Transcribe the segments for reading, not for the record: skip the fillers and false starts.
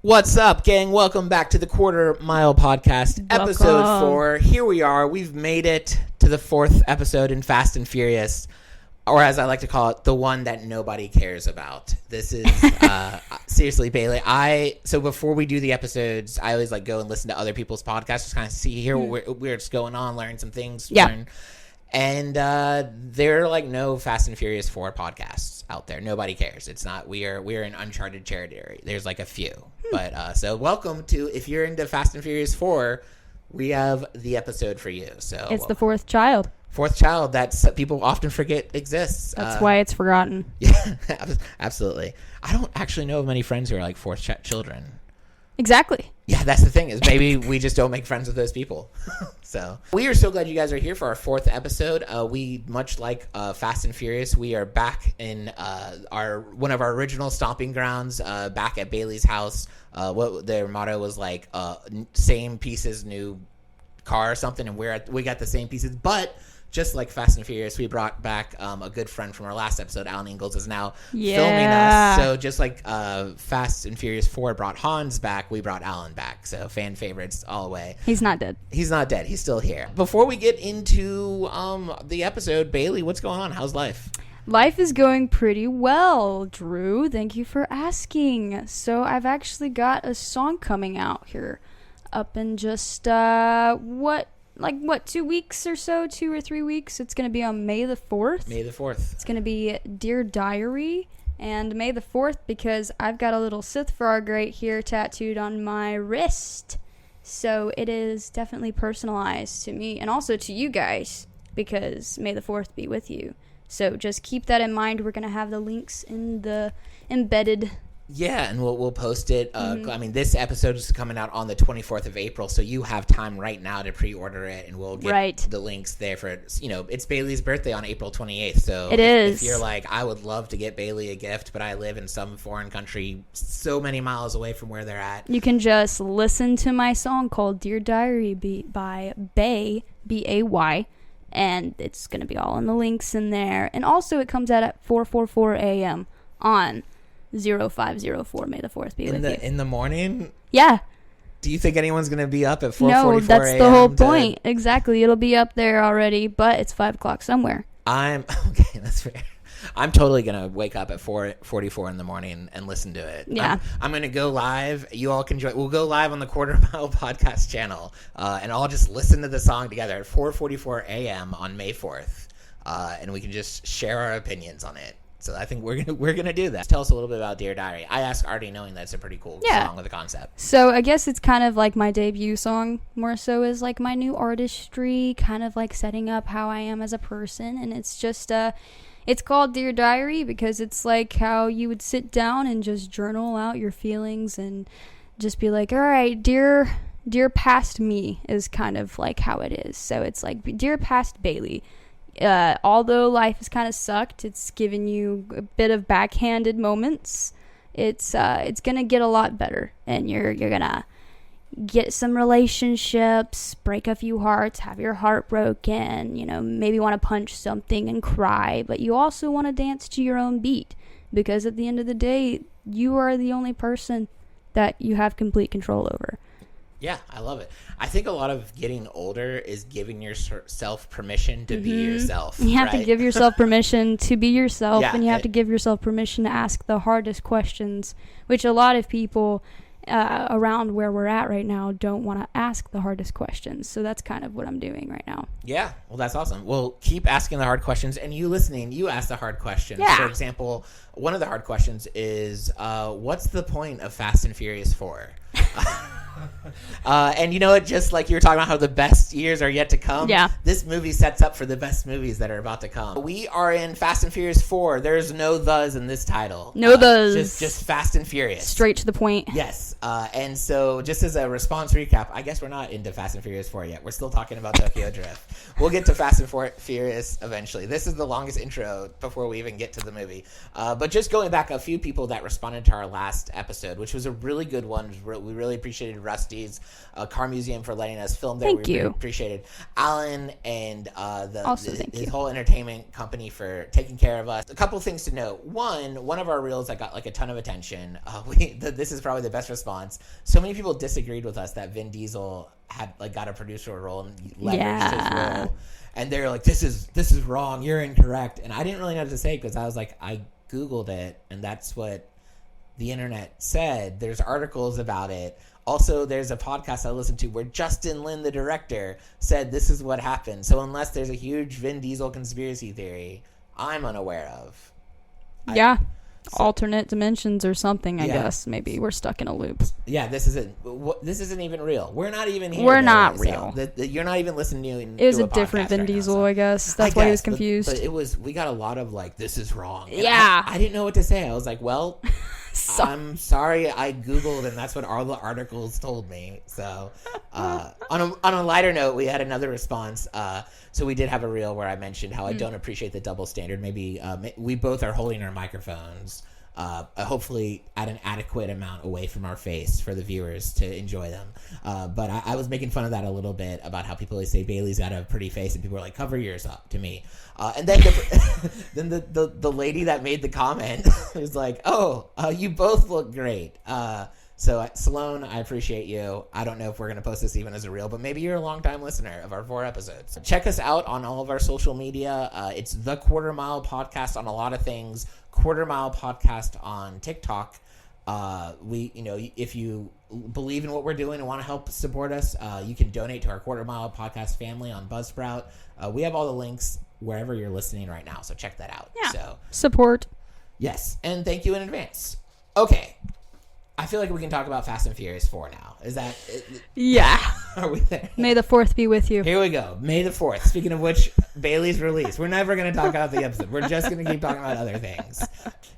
What's up, gang? Welcome back to the Quarter Mile Podcast, episode 4. Here we are. We've made it to the 4th episode in Fast and Furious, or as I like to call it, the one that nobody cares about. This is, seriously, Bailey, so before we do the episodes, I always go and listen to other people's podcasts, just kind of hear what's going on, learn some things. Yeah. And there are no Fast and Furious 4 podcasts out there. Nobody cares. It's not. We are in uncharted territory. There's a few. But so welcome to, if you're into Fast and Furious 4, we have the episode for you. So it's the fourth child. Fourth child that people often forget exists. That's why it's forgotten. Yeah, absolutely. I don't actually know of many friends who are fourth children. Exactly. Yeah, that's the thing, is maybe we just don't make friends with those people. So we are so glad you guys are here for our 4th episode. We, much like Fast and Furious, we are back in one of our original stomping grounds, back at Bailey's house. What their motto was same pieces, new car or something, and we got the same pieces, but just like Fast and Furious, we brought back a good friend from our last episode. Alan Ingalls is now filming us. So just like Fast and Furious 4 brought Hans back, we brought Alan back. So fan favorites all the way. He's not dead. He's not dead. He's still here. Before we get into the episode, Bailey, what's going on? How's life? Life is going pretty well, Drew. Thank you for asking. So I've actually got a song coming out here up in just, 2 weeks or so, 2 or 3 weeks. It's going to be on May the 4th. May the 4th. It's going to be Dear Diary, and May the 4th because I've got a little Sith frog right here tattooed on my wrist. So it is definitely personalized to me and also to you guys because May the 4th be with you. So just keep that in mind. We're going to have the links in the embedded. Yeah, and we'll post it. I mean, this episode is coming out on the 24th of April, so you have time right now to pre-order it, and we'll get the links there for, it's Bailey's birthday on April 28th, so if you're I would love to get Bailey a gift, but I live in some foreign country so many miles away from where they're at. You can just listen to my song called Dear Diary by Bay, B-A-Y, and it's going to be all in the links in there. And also it comes out at 4:44 a.m. on 0504. May the 4th be with you. In the morning? Yeah. Do you think anyone's going to be up at 4:44 No, that's the whole point. Exactly. It'll be up there already, but it's 5 o'clock somewhere. Okay, that's fair. I'm totally going to wake up at 4:44 in the morning and listen to it. Yeah. I'm going to go live. You all can join. We'll go live on the Quarter Mile Podcast channel, and I'll just listen to the song together at 4:44 a.m. on May 4th, and we can just share our opinions on it. So I think we're gonna do that. Tell us a little bit about Dear Diary. I asked already knowing that it's a pretty cool song with a concept. So I guess it's kind of like my debut song, more so as my new artistry, kind of setting up how I am as a person. And it's just it's called Dear Diary because it's how you would sit down and just journal out your feelings and just be all right, dear past me is kind of how it is. So it's dear past Bailey. Although life has kind of sucked, it's given you a bit of backhanded moments. It's gonna get a lot better, and you're gonna get some relationships, break a few hearts, have your heart broken, maybe want to punch something and cry, but you also want to dance to your own beat, because at the end of the day, you are the only person that you have complete control over. Yeah, I love it. I think a lot of getting older is giving yourself permission to be yourself. You have to give yourself permission to be yourself, and you have to give yourself permission to ask the hardest questions, which a lot of people around where we're at right now don't want to ask the hardest questions. So that's kind of what I'm doing right now. Yeah, well, that's awesome. Well, keep asking the hard questions, and you listening, you ask the hard questions. Yeah. For example, one of the hard questions is, what's the point of Fast and Furious 4? And just like you were talking about how the best years are yet to come, this movie sets up for the best movies that are about to come. We are in Fast and Furious 4. There's no thes in this title. No thes. Just Fast and Furious. Straight to the point. Yes. And so just as a response recap, I guess we're not into Fast and Furious 4 yet. We're still talking about Tokyo Drift. We'll get to Fast and Furious eventually. This is the longest intro before we even get to the movie. But just going back, a few people that responded to our last episode, which was a really good one. We really appreciated Rusty's Car Museum for letting us film there. Thank we you. really appreciated Alan and Thank his you. whole entertainment company for taking care of us. A couple things to note. One of our reels that got like a ton of attention. This is probably the best response. So many people disagreed with us that Vin Diesel had like got a producer role and leveraged his role. And they're like, this is wrong. You're incorrect. And I didn't really know what to say because I was like, I Googled it, and that's what the internet said. There's articles about it. Also, there's a podcast I listened to where Justin Lin, the director, said this is what happened. So unless there's a huge Vin Diesel conspiracy theory I'm unaware of. Alternate dimensions or something, I guess. Maybe we're stuck in a loop. Yeah, this isn't even real. We're not even here. We're not real. So you're not even listening to It was a different Vin Diesel, I guess. That's why he was confused. But we got a lot of like, this is wrong. And yeah. I didn't know what to say. I was like, well, I'm sorry I Googled and that's what all the articles told me. So on a lighter note, we had another response. So we did have a reel where I mentioned how I don't appreciate the double standard. Maybe we both are holding our microphones, hopefully at an adequate amount away from our face for the viewers to enjoy them. But I was making fun of that a little bit about how people always say Bailey's got a pretty face, and people are like, cover yours up to me. And then then the lady that made the comment was like, oh, you both look great. So, Sloan, I appreciate you. I don't know if we're going to post this even as a reel, but maybe you're a longtime listener of our 4 episodes. Check us out on all of our social media. It's The Quarter Mile Podcast on a lot of things. Quarter Mile Podcast on TikTok. If you believe in what we're doing and want to help support us, you can donate to our Quarter Mile Podcast family on Buzzsprout. We have all the links wherever you're listening right now, so check that out. Yeah. So support. Yes, and thank you in advance. Okay. I feel like we can talk about Fast and Furious 4 now. Is that... Yeah. Are we there? May the 4th be with you. Here we go. May the 4th. Speaking of which, Bailey's release. We're never going to talk about the episode. We're just going to keep talking about other things.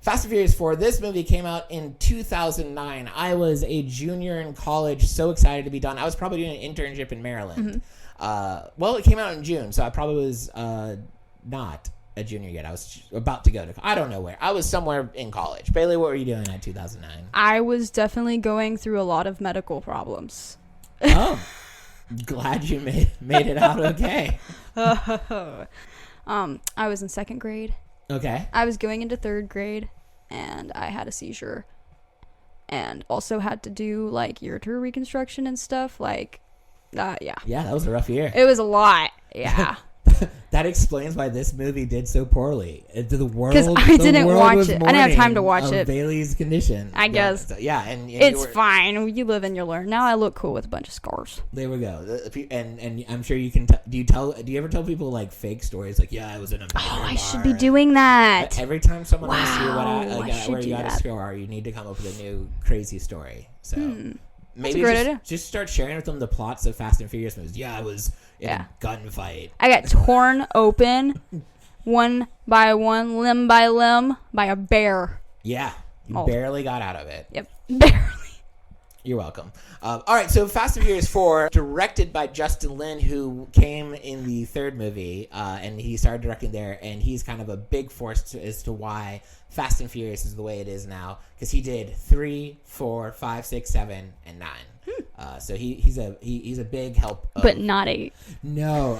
Fast and Furious 4. This movie came out in 2009. I was a junior in college, so excited to be done. I was probably doing an internship in Maryland. Well, it came out in June, so I probably was not a junior yet. I was about to go to... I don't know where. I was somewhere in college. Bailey, what were you doing in 2009? I was definitely going through a lot of medical problems. Oh. Glad you made it out okay. I was in 2nd grade. Okay. I was going into 3rd grade, and I had a seizure. And also had to do, like, ureter reconstruction and stuff. Like, yeah. Yeah, that was a rough year. It was a lot. Yeah. That explains why this movie did so poorly. The world, because I didn't watch it. I didn't have time to watch it. Bailey's condition, I guess. Yeah, and it's fine. You live and you learn. Now I look cool with a bunch of scars. There we go. And I'm sure you can. Do you ever tell people like fake stories? Like, yeah, I was in a. I should be doing that. Every time someone asks you where you got a scar, you need to come up with a new crazy story. So. Maybe just start sharing with them the plots of Fast and Furious movies. Yeah, I was in a gunfight. I got torn open, one by one, limb by limb, by a bear. Yeah, you barely got out of it. Yep, barely. You're welcome. All right, so Fast and Furious 4, directed by Justin Lin, who came in the 3rd movie, and he started directing there, and he's kind of a big force as to why Fast and Furious is the way it is now, because he did 3, 4, 5, 6, 7, and 9. So he's a big help. But not 8. No.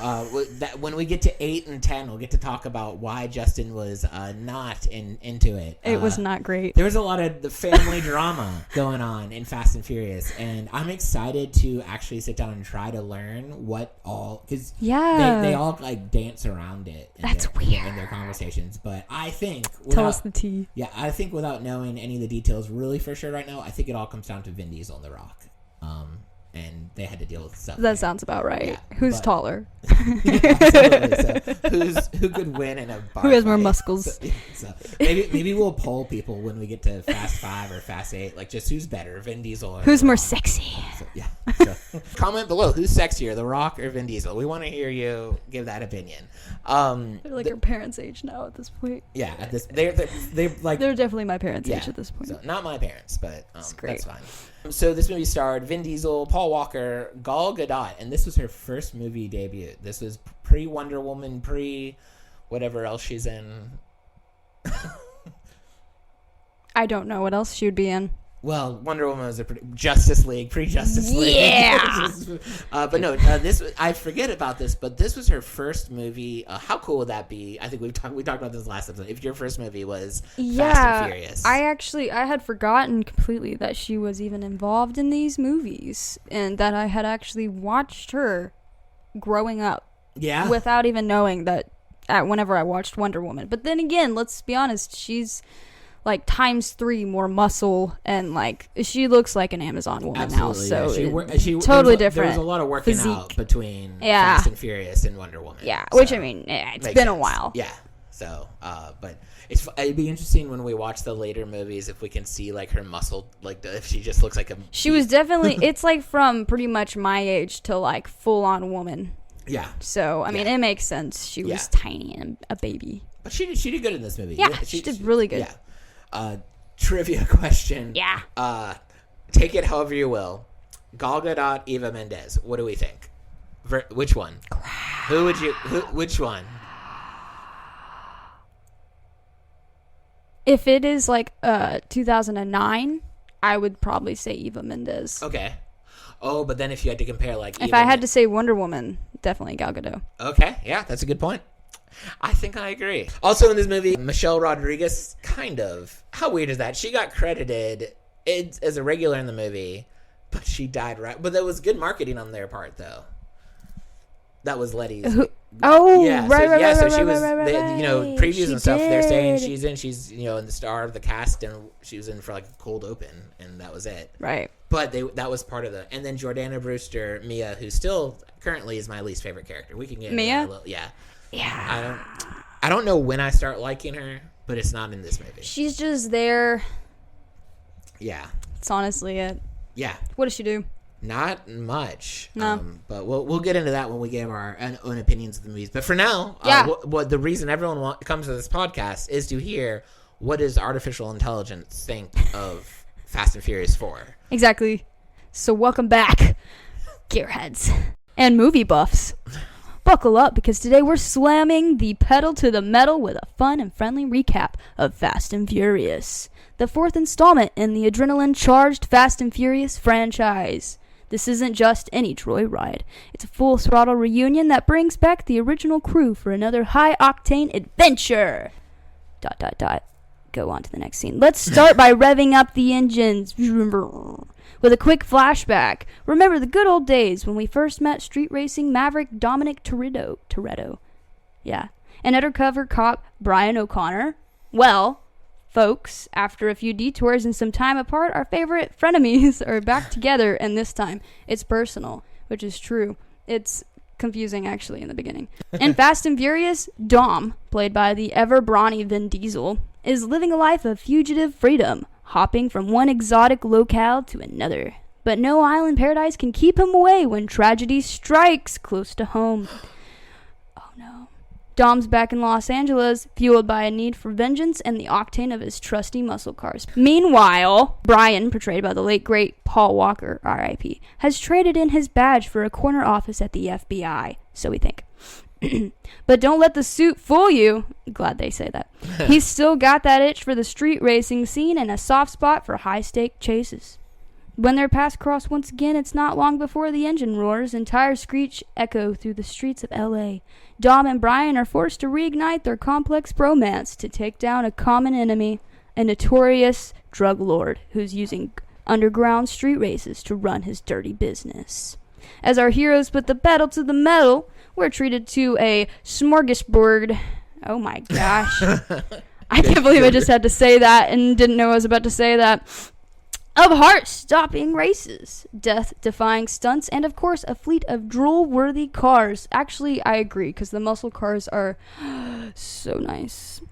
When we get to 8 and 10, we'll get to talk about why Justin was not into it. It was not great. There was a lot of the family drama going on in Fast and Furious, and I'm excited to actually sit down and try to learn what all, because they all like dance around it. That's weird in their conversations. But I think tell us the tea. Yeah, I think without knowing any of the details really for sure right now, I think it all comes down to Vin Diesel and The Rock. And they had to deal with stuff. That sounds about right. Yeah, who's taller? Yeah, absolutely. So who could win in a bar Who has fight? more muscles? So maybe we'll poll people when we get to Fast 5 or Fast 8, like just who's better, Vin Diesel or who's The more Rock? sexy? So comment below who's sexier, The Rock or Vin Diesel. We want to hear you give that opinion. They're like our parents' age now at this point. Yeah, at this they're like they're definitely my parents' age at this point. So not my parents, but that's fine. So this movie starred Vin Diesel, Paul Walker, Gal Gadot, and this was her first movie debut. This was pre-Wonder Woman, pre-whatever else she's in. I don't know what else she would be in. Well, Wonder Woman was a Justice League, pre-Justice League. Yeah. But no, I forget about this, but this was her first movie. How cool would that be? I think we talked about this last episode. If your first movie was Fast and Furious. I had forgotten completely that she was even involved in these movies and that I had actually watched her growing up. Yeah. Without even knowing that whenever I watched Wonder Woman. But then again, let's be honest, she's like ×3 more muscle, and like she looks like an Amazon woman. Absolutely, now. So she totally different. There was a lot of working physique. Out between Fast and Furious and Wonder Woman. Yeah, so which I mean, it's been a while. Yeah. So, but it'd be interesting when we watch the later movies if we can see like her muscle, like if she just looks like a. She was definitely. It's like from pretty much my age to like full on woman. Yeah. So I mean, it makes sense. She was tiny and a baby. But she did good in this movie. Yeah, she did really good. Yeah. Trivia question. Yeah. Take it however you will. Gal Gadot, Eva Mendes. What do we think? Which one? Which one? If it is like 2009, I would probably say Eva Mendes. Okay. Oh, but then if you had to compare, like, if I had to say Wonder Woman, definitely Gal Gadot. Okay, yeah, that's a good point. I think I agree. Also in this movie, Michelle Rodriguez, kind of. How weird is that? She got credited as a regular in the movie, but she died right. But that was good marketing on their part, though. That was Letty's. Oh, yeah, right. So she was, right. You know, previews and stuff. Did. They're saying she's in the star of the cast, and she was in for like a cold open, and that was it. Right. But that was part of the. And then Jordana Brewster, Mia, who still currently is my least favorite character. We can get into Mia. that a little, yeah. Yeah. I don't know when I start liking her, but it's not in this movie. She's just there. Yeah. That's honestly it. Yeah. What does she do? Not much. No. But we'll get into that when we give our own opinions of the movies. But for now, what the reason everyone comes to this podcast is to hear what does artificial intelligence think of Fast and Furious 4. Exactly. So welcome back, gearheads and movie buffs. Buckle up, because today we're slamming the pedal to the metal with a fun and friendly recap of Fast and Furious, the fourth installment in the adrenaline-charged Fast and Furious franchise. This isn't just any joyride. It's a full-throttle reunion that brings back the original crew for another high-octane adventure. ... Go on to the next scene. Let's start by revving up the engines. With a quick flashback, remember the good old days when we first met street racing maverick Dominic Toretto. Yeah. And undercover cop Brian O'Connor. Well, folks, after a few detours and some time apart, our favorite frenemies are back together, and this time it's personal, which is true. It's confusing, actually, in the beginning. In Fast and Furious, Dom, played by the ever-brawny Vin Diesel, is living a life of fugitive freedom, hopping from one exotic locale to another. But no island paradise can keep him away when tragedy strikes close to home. Oh no. Dom's back in Los Angeles, fueled by a need for vengeance and the octane of his trusty muscle cars. Meanwhile, Brian, portrayed by the late great Paul Walker, R.I.P., has traded in his badge for a corner office at the FBI, so we think. But don't let the suit fool you. Glad they say that. He's still got that itch for the street racing scene and a soft spot for high-stake chases. When their paths cross once again, it's not long before the engine roars and tires screech echo through the streets of L.A. Dom and Brian are forced to reignite their complex bromance to take down a common enemy, a notorious drug lord who's using underground street races to run his dirty business. As our heroes put the pedal to the metal, we're treated to a smorgasbord. Oh my gosh. I can't believe I just had to say that and didn't know I was about to say that. Of heart-stopping races, death-defying stunts, and of course a fleet of drool-worthy cars. Actually, I agree, because the muscle cars are so nice.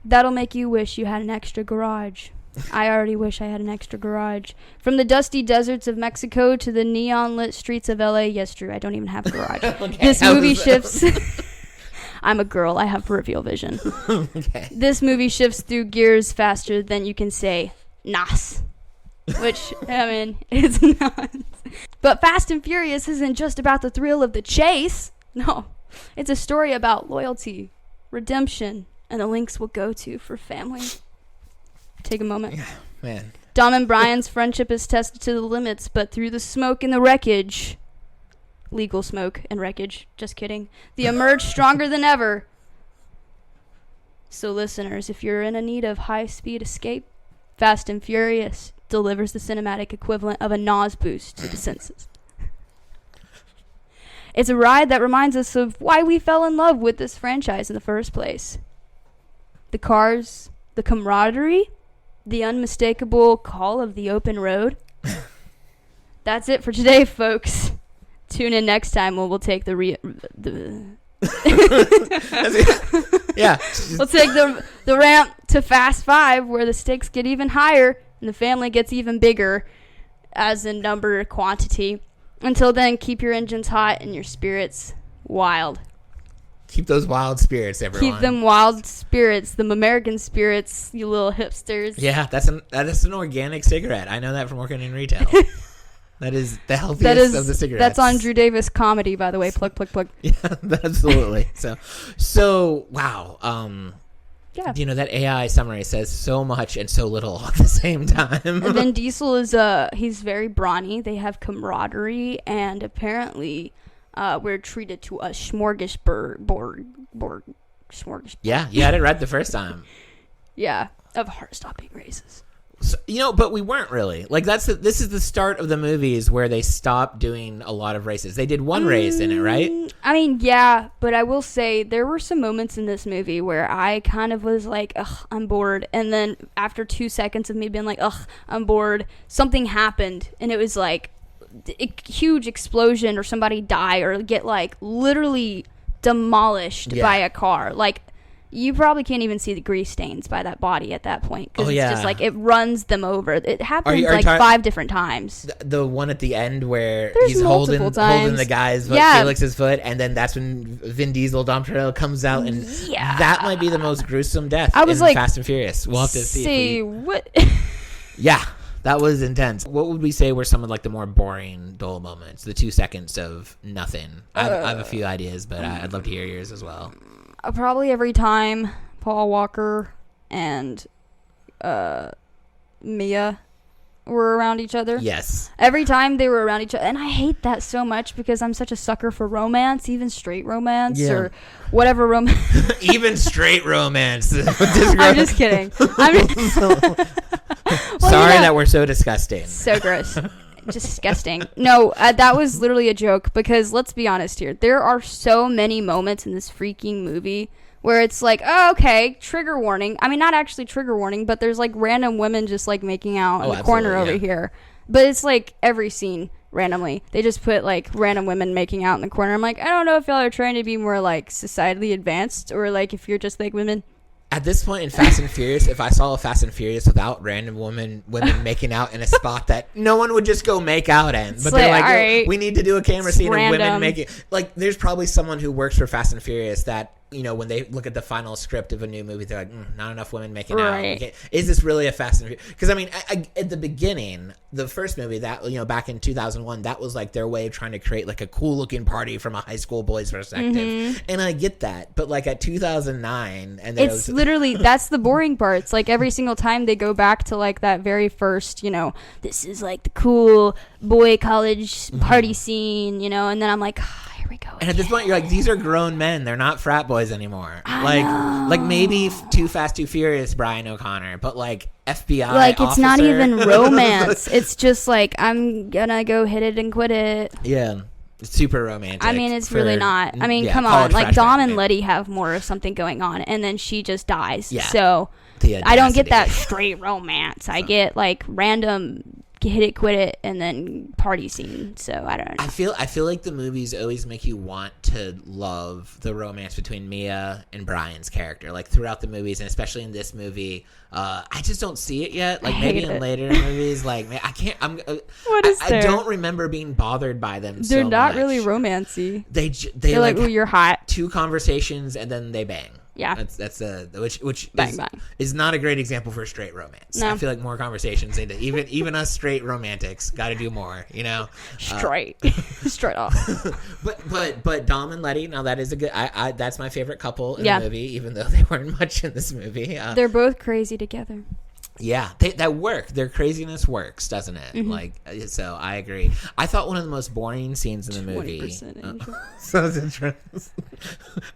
That'll make you wish you had an extra garage. I already wish I had an extra garage. From the dusty deserts of Mexico to the neon-lit streets of LA. Yes, Drew, I don't even have a garage. Okay, this movie shifts... I'm a girl. I have peripheral vision. Okay. This movie shifts through gears faster than you can say, nas. Which, I mean, it's not. But Fast and Furious isn't just about the thrill of the chase. No. It's a story about loyalty, redemption, and the lengths we'll go to for family. Take a moment. Yeah, man. Dom and Brian's friendship is tested to the limits, but through the smoke and the wreckage, legal smoke and wreckage, just kidding, they emerge stronger than ever. So listeners, if you're in a need of high-speed escape, Fast and Furious delivers the cinematic equivalent of a NOS boost to the senses. It's a ride that reminds us of why we fell in love with this franchise in the first place. The cars, the camaraderie, the unmistakable call of the open road. That's it for today, folks. Tune in next time when we'll take Yeah. We'll take the ramp to Fast 5, where the stakes get even higher and the family gets even bigger, as in number quantity. Until then, keep your engines hot and your spirits wild. Keep those wild spirits, everyone. Keep them wild spirits, them American spirits, you little hipsters. Yeah, that is an organic cigarette. I know that from working in retail. That is the healthiest of the cigarettes. That's on Drew Davis comedy, by the way. Plug, plug, plug. Yeah, absolutely. So wow. Yeah. That AI summary says so much and so little at the same time. And Vin Diesel is he's very brawny. They have camaraderie, and apparently, we're treated to a smorgasbord. Yeah, you had it right the first time. Yeah, of heart-stopping races. So, but we weren't really. Like, this is the start of the movies where they stopped doing a lot of races. They did one race in it, right? I mean, yeah, but I will say there were some moments in this movie where I kind of was like, ugh, I'm bored. And then after 2 seconds of me being like, ugh, I'm bored, something happened. And it was like a huge explosion, or somebody die or get like literally demolished by a car. Like, you probably can't even see the grease stains by that body at that point, because it's just like it runs them over. It happens like 5 different times. The one at the end where There's he's holding the guy's Felix's foot, and then that's when Vin Diesel, Dom Toretto comes out, and that might be the most gruesome death in Fast and Furious. We'll have to see. What? Yeah, that was intense. What would we say were some of like the more boring, dull moments? The 2 seconds of nothing. I have a few ideas, but I'd love to hear yours as well. Probably every time Paul Walker and Mia were around each other. Yes. Every time they were around each other. And I hate that so much, because I'm such a sucker for romance, even straight romance or whatever romance. Even straight romance. I'm just kidding. Sorry that we're so disgusting. So gross. Disgusting. No, that was literally a joke, because let's be honest here. There are so many moments in this freaking movie where it's like, oh, okay, trigger warning. I mean, not actually trigger warning, but there's like random women just like making out in the corner over here. But it's like every scene randomly. They just put like random women making out in the corner. I'm like, I don't know if y'all are trying to be more like societally advanced, or like if you're just like women. At this point in Fast and Furious, if I saw a Fast and Furious without random women making out in a spot that no one would just go make out in, but they're like, right, we need to do a camera scene of women making, like, there's probably someone who works for Fast and Furious that, when they look at the final script of a new movie, they're like, not enough women making out. Is this really a Fast and Furious? Because I mean, at the beginning, the first movie that back in 2001, that was like their way of trying to create like a cool looking party from a high school boy's perspective, and I get that. But like at 2009, and then it's literally that's the boring part. It's like every single time they go back to like that very first, this is like the cool boy college party scene, and then I'm like, here we go. And at this point, you're like, these are grown men. They're not frat boys anymore. Like maybe Too Fast, Too Furious, Brian O'Connor, but like FBI like it's officer. Not even romance. It's just like, I'm gonna go hit it and quit it. Yeah. It's super romantic. I mean, it's really not. I mean, come on. Like, Dom and Letty have more of something going on, and then she just dies. Yeah. So, I don't get that straight romance. I get, like, random hit it, quit it, and then party scene. So, I don't know. I feel like the movies always make you want to love the romance between Mia and Brian's character. Like, throughout the movies, and especially in this movie, I just don't see it yet. Like, maybe in later movies, like, I can't. What is there? I don't remember being bothered by them. They're so not much. Really romancy. They're like, ooh, you're hot. 2 conversations and then they bang. Yeah, that's which bang, is, bang. Is not a great example for straight romance. No. I feel like more conversations. Even us straight romantics got to do more. Straight off. But Dom and Letty. Now that is a good. That's my favorite couple in the movie. Even though they weren't much in this movie. They're both crazy together. Yeah, that work. Their craziness works, doesn't it? Mm-hmm. Like, so I agree. I thought one of the most boring scenes in the movie. 20% angel. So it's interesting.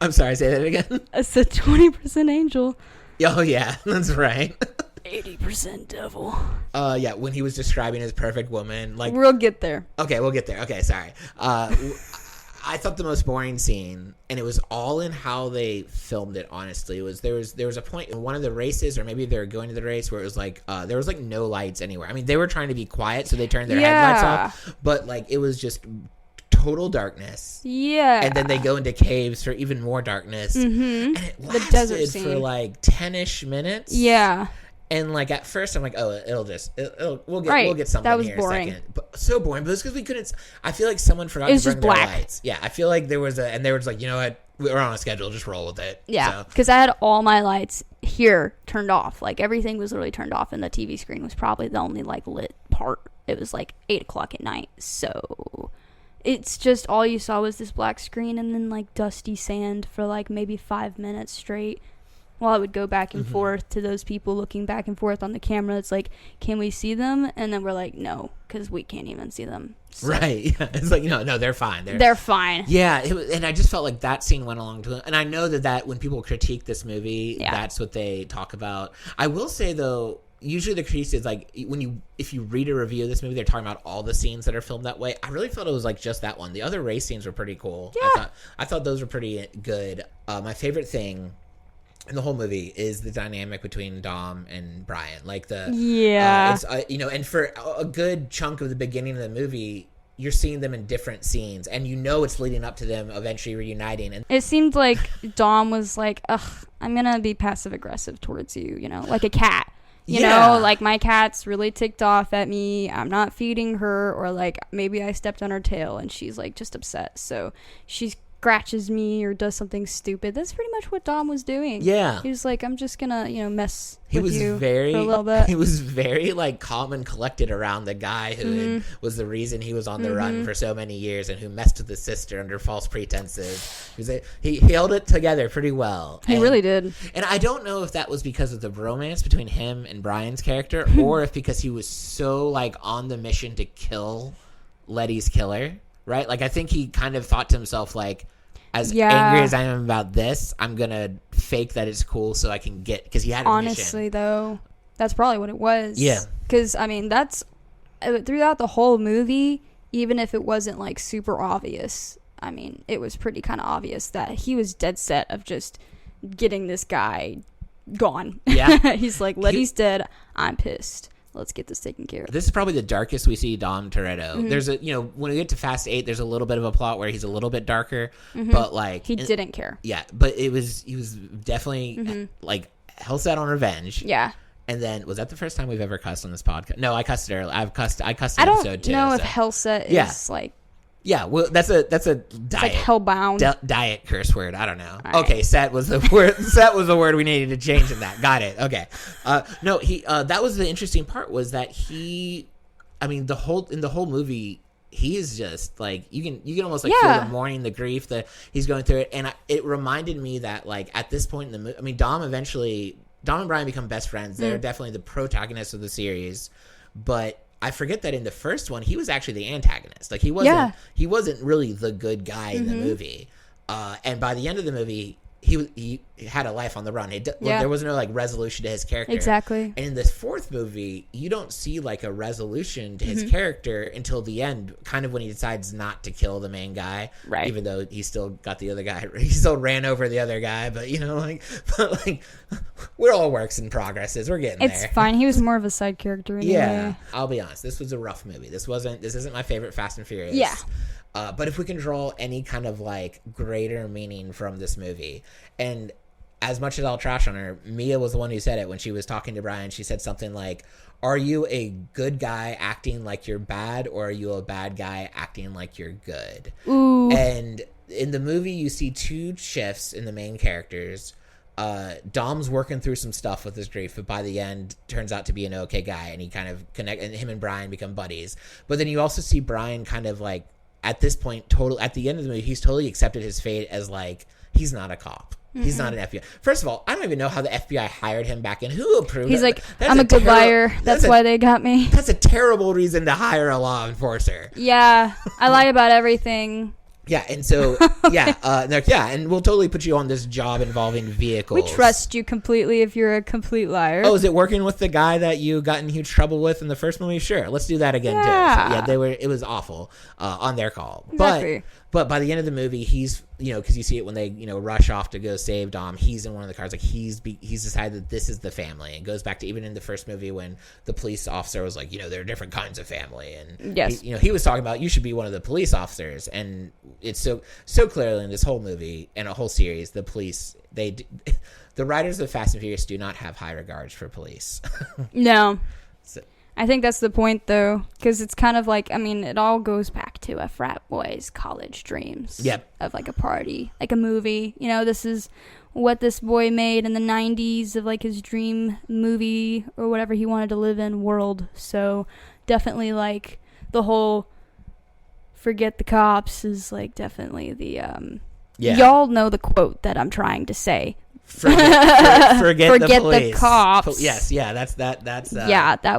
I'm sorry, say that again. I said 20% angel. Oh yeah, that's right. 80% devil. Yeah, when he was describing his perfect woman, like We'll get there. okay, we'll get there. Okay, sorry. I thought the most boring scene, and it was all in how they filmed it. Honestly, there was a point in one of the races, or maybe they were going to the race, where it was like there was like no lights anywhere. I mean, they were trying to be quiet, so they turned their headlights off, but like it was just total darkness. Yeah. And then they go into caves for even more darkness, and it lasted desert for scene. like 10-ish minutes. Yeah. And like at first I'm like, oh, we'll get something That was here boring. in a second. But so boring, but it's because we couldn't. I feel like someone forgot It was to bring just black. their lights. Yeah, I feel like there was and they were just like, you know what, we're on a schedule, just roll with it. Yeah, So, because I had all my lights here turned off. Like everything was literally turned off, and the TV screen was probably the only like lit part. It was like 8 o'clock at night, so it's just all you saw was this black screen and then like dusty sand for like maybe 5 minutes straight. While I would go back and forth to those people looking back and forth on the camera. It's like, can we see them? And then we're like, no, because we can't even see them. So. right? Yeah, it's like no, they're fine. They're fine. Yeah, and I just felt like that scene went along to it. And I know that when people critique this movie, that's what they talk about. I will say though, usually the critique is like if you read a review of this movie, they're talking about all the scenes that are filmed that way. I really felt it was like just that one. The other race scenes were pretty cool. Yeah. I thought those were pretty good. My favorite thing in the whole movie is the dynamic between Dom and Brian. Like it's and for a good chunk of the beginning of the movie, you're seeing them in different scenes, and it's leading up to them eventually reuniting. And it seemed like Dom was like, ugh, I'm gonna be passive aggressive towards you, like a cat. You know, like my cat's really ticked off at me. I'm not feeding her, or like maybe I stepped on her tail and she's like just upset. So she scratches me or does something stupid. That's pretty much what Dom was doing. Yeah. He was like, I'm just gonna, mess with you for a a little bit. He was very like calm and collected around the guy who was the reason he was on the run for so many years and who messed with his sister under false pretenses. He held it together pretty well. He really did. And I don't know if that was because of the romance between him and Brian's character or if because he was so like on the mission to kill Letty's killer, right? Like I think he kind of thought to himself like, as angry as I am about this, I'm going to fake that it's cool so I can because he had a Honestly, mission. though, that's probably what it was. Yeah. Because, I mean, that's, throughout the whole movie, even if it wasn't, like, super obvious, I mean, it was pretty kind of obvious that he was dead set of just getting this guy gone. Yeah. He's like, Letty's dead. I'm pissed. Let's get this taken care of. This is probably the darkest we see Dom Toretto. There's when we get to Fast 8, there's a little bit of a plot where he's a little bit darker, but like he didn't care. Yeah, but he was definitely like hell set on revenge. Yeah. And then was that the first time we've ever cussed on this podcast? No, I cussed it earlier. I cussed in I episode 2. don't know if Hellset is like. Yeah, well, that's a diet. It's like hellbound. Diet curse word. I don't know. All okay, right. set was the word. Set was the word we needed to change in that. Got it. Okay. No, he. That was the interesting part was that he. I mean, in the whole movie, he is just like you can almost like feel the mourning, the grief that he's going through it, and it reminded me that like at this point in the movie, I mean, Dom and Brian become best friends. They're definitely the protagonists of the series, but I forget that in the first one he was actually the antagonist. Like he wasn't really the good guy in the movie. And by the end of the movie, he had a life on the run. There was no like resolution to his character. Exactly. And in this fourth movie, you don't see like a resolution to his character until the end, kind of when he decides not to kill the main guy. Right. Even though he still got the other guy. He still ran over the other guy, but we're all works in progresses. We're getting there. It's fine. He was more of a side character anyway. Yeah. I'll be honest. This was a rough movie. This isn't my favorite Fast and Furious. Yeah. But if we can draw any kind of like greater meaning from this movie, and as much as I'll trash on her, Mia was the one who said it when she was talking to Brian. She said something like, are you a good guy acting like you're bad, or are you a bad guy acting like you're good? Ooh. And in the movie, you see two shifts in the main characters. Dom's working through some stuff with his grief, but by the end turns out to be an okay guy, and he kind of and him and Brian become buddies. But then you also see Brian kind of like, at this point, at the end of the movie, he's totally accepted his fate as like, he's not a cop. He's not an FBI. First of all, I don't even know how the FBI hired him back in. Who approved? He's that? like, I'm a good liar. That's why they got me. That's a terrible reason to hire a law enforcer. Yeah, I lie about everything. Yeah, and so, and we'll totally put you on this job involving vehicles. We trust you completely if you're a complete liar. Oh, is it working with the guy that you got in huge trouble with in the first movie? Sure, let's do that again, too. So, it was awful on their call. Exactly. But by the end of the movie, he's, because you see it when they, rush off to go save Dom, he's in one of the cars, like, he's decided that this is the family. And goes back to even in the first movie when the police officer was like, there are different kinds of family. And, yes. he was talking about, you should be one of the police officers. And it's so clearly in this whole movie and a whole series, the police, the writers of Fast and Furious do not have high regards for police. No. So, I think that's the point, though, because it's kind of like, it all goes back to a frat boy's college dreams. Yep. Of, like, a party, like a movie. This is what this boy made in the 90s of, like, his dream movie or whatever he wanted to live in world. So, definitely, like, the whole forget the cops is, like, definitely the, y'all know the quote that I'm trying to say. Forget the police. The cops. Yes, yeah, that's that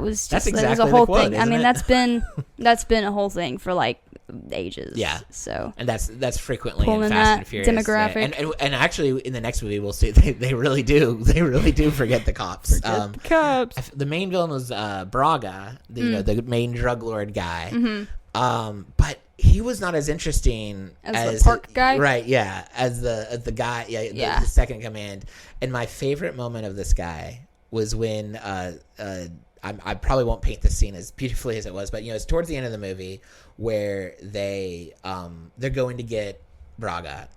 was just exactly that was a whole the quote, thing. Isn't that's been a whole thing for like ages. Yeah. So and that's frequently pulling in Fast that and Furious. demographic. Yeah. And actually in the next movie we'll see they really do forget the cops. The cops. The main villain was Braga, the main drug lord guy. Mm-hmm. But he was not as interesting as the park guy, right? Yeah, as the guy, the second in command. And my favorite moment of this guy was when I probably won't paint the scene as beautifully as it was, but it's towards the end of the movie where they're going to get Braga,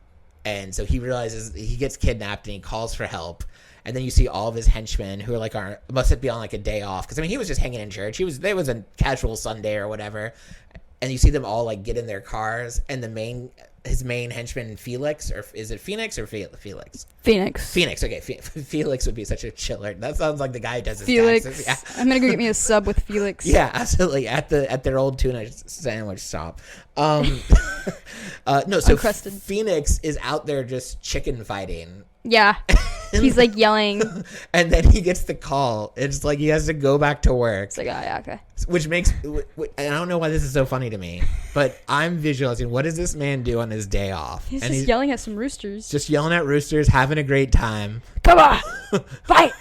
and so he realizes he gets kidnapped and he calls for help. And then you see all of his henchmen who are must be on like a day off because he was just hanging in church. There was a casual Sunday or whatever. And you see them all like get in their cars, and his main henchman Felix, or is it Phoenix or Felix? Phoenix. Okay, Felix would be such a chiller. That sounds like the guy who does his Felix. taxes. Yeah. I'm gonna go get me a sub with Felix. Yeah, absolutely. At their old tuna sandwich shop. No, so Uncrusted. Phoenix is out there just chicken fighting. Yeah. He's like yelling. And then he gets the call. It's like he has to go back to work. It's like, oh, yeah, okay. Which makes, I don't know why this is so funny to me, but I'm visualizing what does this man do on his day off? He's just yelling at some roosters. Just yelling at roosters, having a great time. Come on, fight!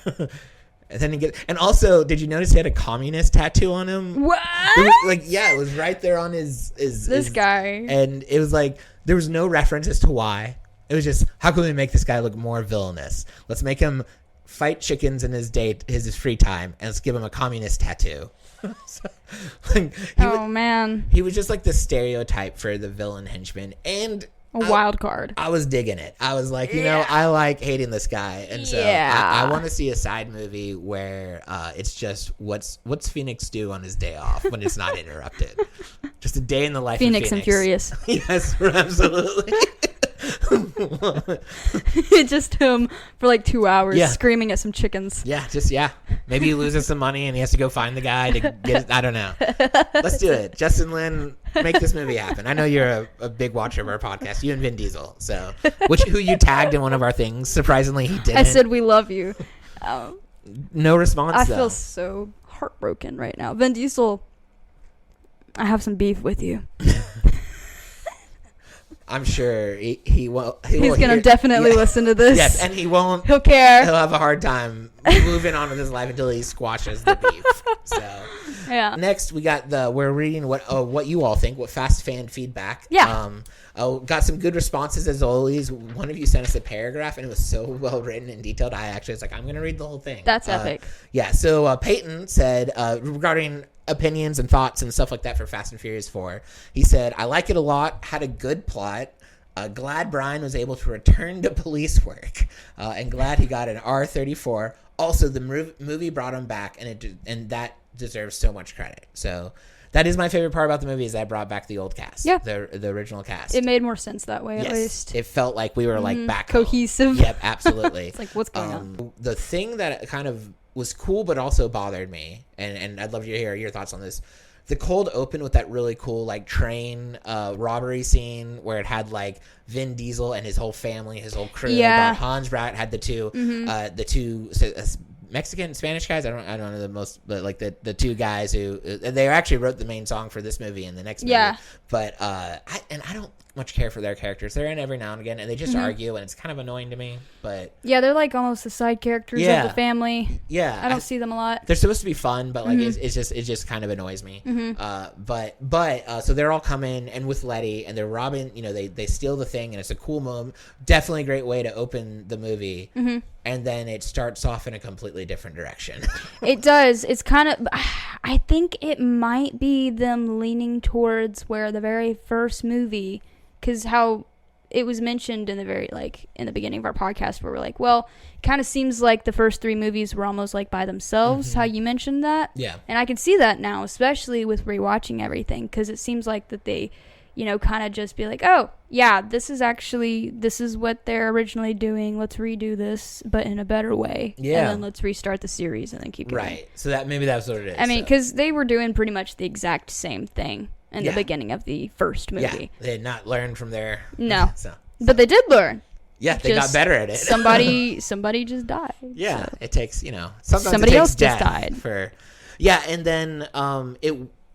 And then and also, did you notice he had a communist tattoo on him? What? It was right there on his guy. And it was like, there was no reference as to why. It was just, how can we make this guy look more villainous? Let's make him fight chickens in his free time, and let's give him a communist tattoo. Man. He was just like the stereotype for the villain henchman, and a wild card. I was digging it. I was like, I like hating this guy, and so I want to see a side movie where it's just what's Phoenix do on his day off when it's not interrupted. Just a day in the life of Phoenix. And Furious. Yes, absolutely. Just him for like 2 hours screaming at some chickens. Maybe he loses some money and he has to go find the guy to get it. I don't know. Let's do it. Justin Lin, make this movie happen. I know you're a big watcher of our podcast, you and Vin Diesel, so who you tagged in one of our things. Surprisingly, he didn't. I said we love you. No response. I feel so heartbroken right now. Vin Diesel, I have some beef with you. I'm sure he won't. He's going to definitely listen to this. Yes, and he won't. He'll care. He'll have a hard time moving on with his life until he squashes the beef. So, Next, we got we're reading what you all think, what fast fan feedback. Yeah. Got some good responses as always. One of you sent us a paragraph, and it was so well written and detailed. I actually was like, I'm going to read the whole thing. That's epic. Yeah. So Peyton said regarding opinions and thoughts and stuff like that for Fast and Furious 4. He said, I like it a lot, had a good plot, glad Brian was able to return to police work, and glad he got an R34. Also, the movie brought him back, and that deserves so much credit. So That is my favorite part about the movie is I brought back the old cast. Yeah. The original cast. It made more sense that way, at least. It felt like we were like back home. Cohesive. Yep, absolutely. It's like, what's going on? The thing that kind of was cool but also bothered me, and I'd love to hear your thoughts on this. The cold open with that really cool like train robbery scene where it had like Vin Diesel and his whole family, his whole crew. Yeah. Hans Brat had the two Mexican, Spanish guys. I don't know the most, but like the two guys who they actually wrote the main song for this movie and the next movie. Yeah. But I don't much care for their characters. They're in every now and again, and they just argue, and it's kind of annoying to me. But yeah, they're like almost the side characters of the family. Yeah, I don't see them a lot. They're supposed to be fun, but like it just kind of annoys me. But so they're all coming and with Letty, and they're robbing. You know, they steal the thing, and it's a cool moment. Definitely a great way to open the movie. And then it starts off in a completely different direction. It does. It's kind of, I think it might be them leaning towards where the very first movie, because how it was mentioned in the very, like, in the beginning of our podcast where we're like, well, it kind of seems like the first three movies were almost like by themselves, how you mentioned that. Yeah. And I can see that now, especially with rewatching everything, because it seems like that they, you know, kind of just be like, oh, yeah, this is what they're originally doing. Let's redo this, but in a better way. Yeah. And then let's restart the series and then keep going. Right. So maybe that's what it is. I mean, because they were doing pretty much the exact same thing in the beginning of the first movie. Yeah. They had not learned from their... No. But they did learn. Yeah, they got better at it. somebody just died. Yeah, so. It takes, sometimes somebody it takes else just died. Yeah, and then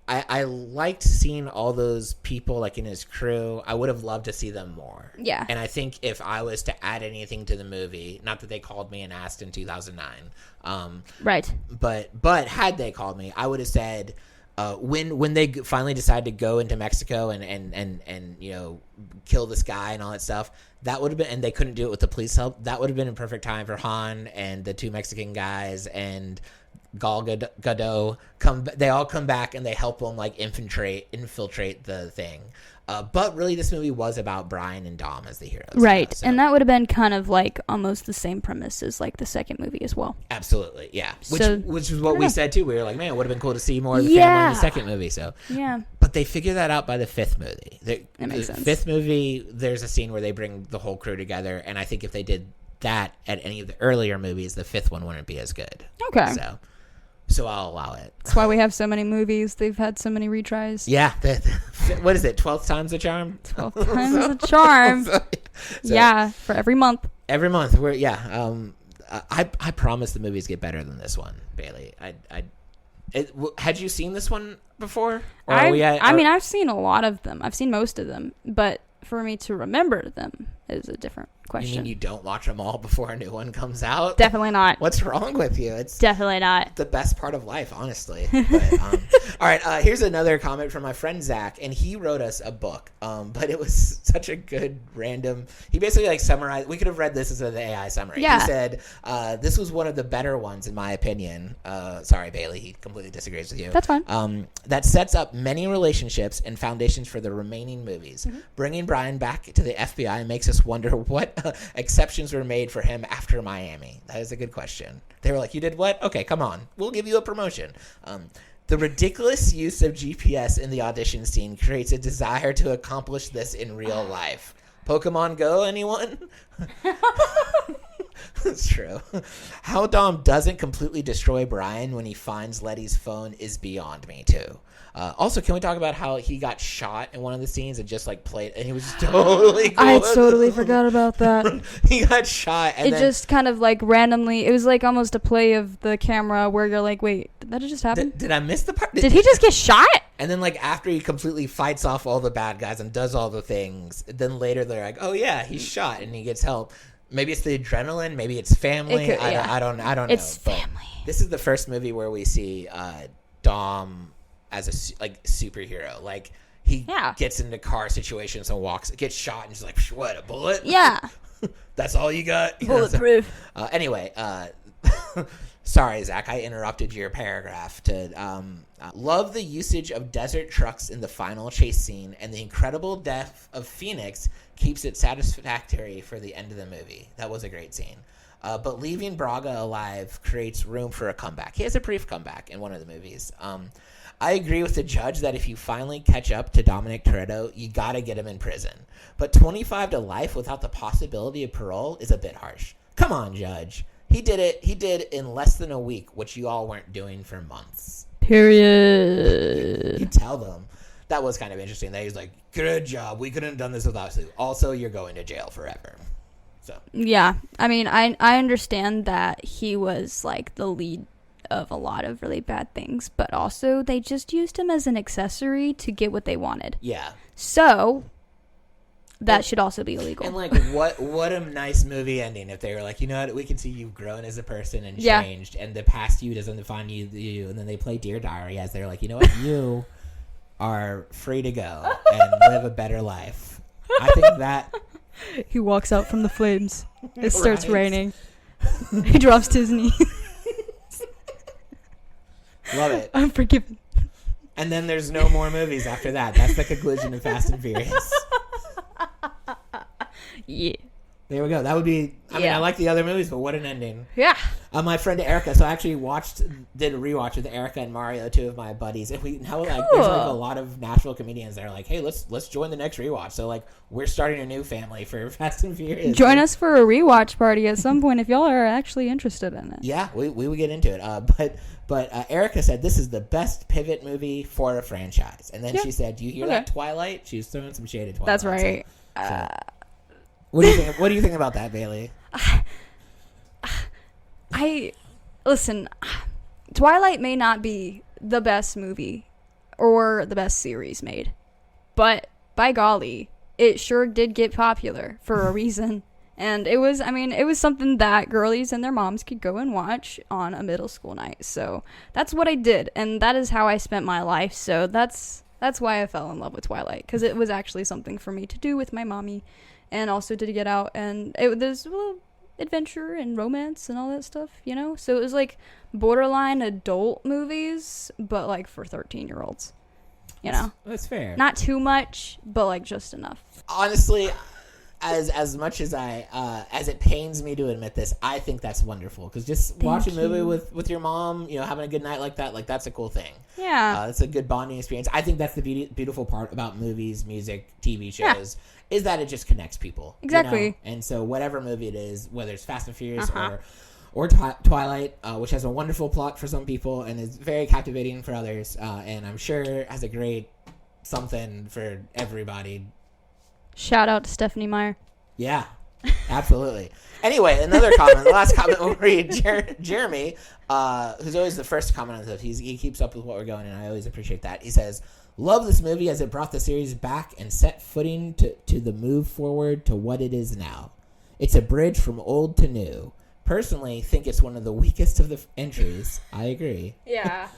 I liked seeing all those people like in his crew. I would have loved to see them more. Yeah. And I think if I was to add anything to the movie, not that they called me and asked in 2009. Right. But had they called me, I would have said when they finally decided to go into Mexico and kill this guy and all that stuff, that would have been, and they couldn't do it with the police help. That would have been a perfect time for Han and the two Mexican guys and Gal Gadot they all come back and they help them like infiltrate the thing. But really this movie was about Brian and Dom as the heroes. Right. So. And that would have been kind of like almost the same premise as like the second movie as well. Absolutely. Yeah. Which is what we said too. We were like, man, it would have been cool to see more of the family in the second movie. So yeah. But they figured that out by the fifth movie. That makes sense. Fifth movie, there's a scene where they bring the whole crew together, and I think if they did that at any of the earlier movies, the fifth one wouldn't be as good. Okay. So I'll allow it. That's why we have so many movies. They've had so many retries. Yeah. What is it? 12th time's the charm? 12 times the charm. Yeah, for every month. Every month. I promise the movies get better than this one, Bailey. Had you seen this one before? I've seen a lot of them. I've seen most of them. But for me to remember them is a different question. You mean you don't watch them all before a new one comes out? Definitely not. What's wrong with you? It's definitely not the best part of life, honestly. But, all right, here's another comment from my friend Zach, and he wrote us a book, but it was such a good random. He basically like summarized. We could have read this as an AI summary. Yeah. He said this was one of the better ones in my opinion. Sorry, Bailey, he completely disagrees with you. That's fine. That sets up many relationships and foundations for the remaining movies. Bringing Brian back to the FBI makes us wonder what exceptions were made for him after Miami. That is a good question. They were like, you did what? Okay, come on. We'll give you a promotion. The ridiculous use of GPS in the audition scene creates a desire to accomplish this in real life. Pokemon Go, anyone? That's true. How Dom doesn't completely destroy Brian when he finds Letty's phone is beyond me, too. Also, can we talk about how he got shot in one of the scenes and just like played, and he was totally cool. I totally forgot about that. He got shot, and it just kind of like randomly. It was like almost a play of the camera where you're like, "Wait, did that just happen? Did I miss the part? Did he just get shot?" And then like after he completely fights off all the bad guys and does all the things, then later they're like, "Oh yeah, he's shot and he gets help." Maybe it's the adrenaline. Maybe it's family. I don't know. It's family. This is the first movie where we see Dom as a superhero. Like he gets into car situations and gets shot and just like, what, a bullet? Yeah. That's all you got? Bulletproof. Anyway, sorry, Zach, I interrupted your paragraph. Love the usage of desert trucks in the final chase scene, and the incredible death of Phoenix keeps it satisfactory for the end of the movie. That was a great scene. But leaving Braga alive creates room for a comeback. He has a brief comeback in one of the movies. I agree with the judge that if you finally catch up to Dominic Toretto, you got to get him in prison. But 25 to life without the possibility of parole is a bit harsh. Come on, judge. He did it. He did in less than a week, which you all weren't doing for months. Period. You tell them. That was kind of interesting. That he's like, good job. We couldn't have done this without you. Also, you're going to jail forever. So yeah, I mean, I understand that he was like the lead of a lot of really bad things, but also they just used him as an accessory to get what they wanted. Yeah. So that should also be illegal. And like, what a nice movie ending if they were like, you know what, we can see you've grown as a person and changed, and the past you doesn't define you, and then they play Dear Diary as they're like, you know what, you are free to go and live a better life. I think that. He walks out from the flames. It starts raining. He drops to his knees. Love it. I'm forgiven. And then there's no more movies after that. That's the conclusion of Fast and Furious. Yeah. There we go. That would be. I mean, I like the other movies, but what an ending. Yeah. My friend Erica. So I actually did a rewatch with Erica and Mario, two of my buddies, and there's like a lot of Nashville comedians that are like, hey, let's join the next rewatch. So like, we're starting a new family for Fast and Furious. Join us for a rewatch party at some point if y'all are actually interested in it. Yeah, we would get into it. But Erica said this is the best pivot movie for a franchise, and then she said, "Do you hear that, Twilight?" She was throwing some shade at Twilight. That's right. So, what do you think? What do you think about that, Bailey? Listen. Twilight may not be the best movie or the best series made, but by golly, it sure did get popular for a reason. And it was something that girlies and their moms could go and watch on a middle school night. So that's what I did, and that is how I spent my life. So that's why I fell in love with Twilight, because it was actually something for me to do with my mommy, and also to get out, and there's adventure and romance and all that stuff, you know? So it was like borderline adult movies, but like for 13-year-olds, you know? That's fair. Not too much, but like just enough. Honestly, as much as as it pains me to admit this, I think that's wonderful, because just watch a movie with your mom, you know, having a good night like that, like that's a cool thing. Yeah. It's a good bonding experience. I think that's the beautiful part about movies, music, TV shows, is that it just connects people. Exactly. You know? And so whatever movie it is, whether it's Fast and Furious or Twilight, which has a wonderful plot for some people and is very captivating for others, and I'm sure has a great something for everybody. Shout out to Stephanie Meyer. Yeah, absolutely. Anyway, another comment. The last comment we'll read. Jeremy, who's always the first to comment on this, he keeps up with what we're going, and I always appreciate that. He says, love this movie as it brought the series back and set footing to the move forward to what it is now. It's a bridge from old to new. Personally, think it's one of the weakest of the entries. I agree. Yeah.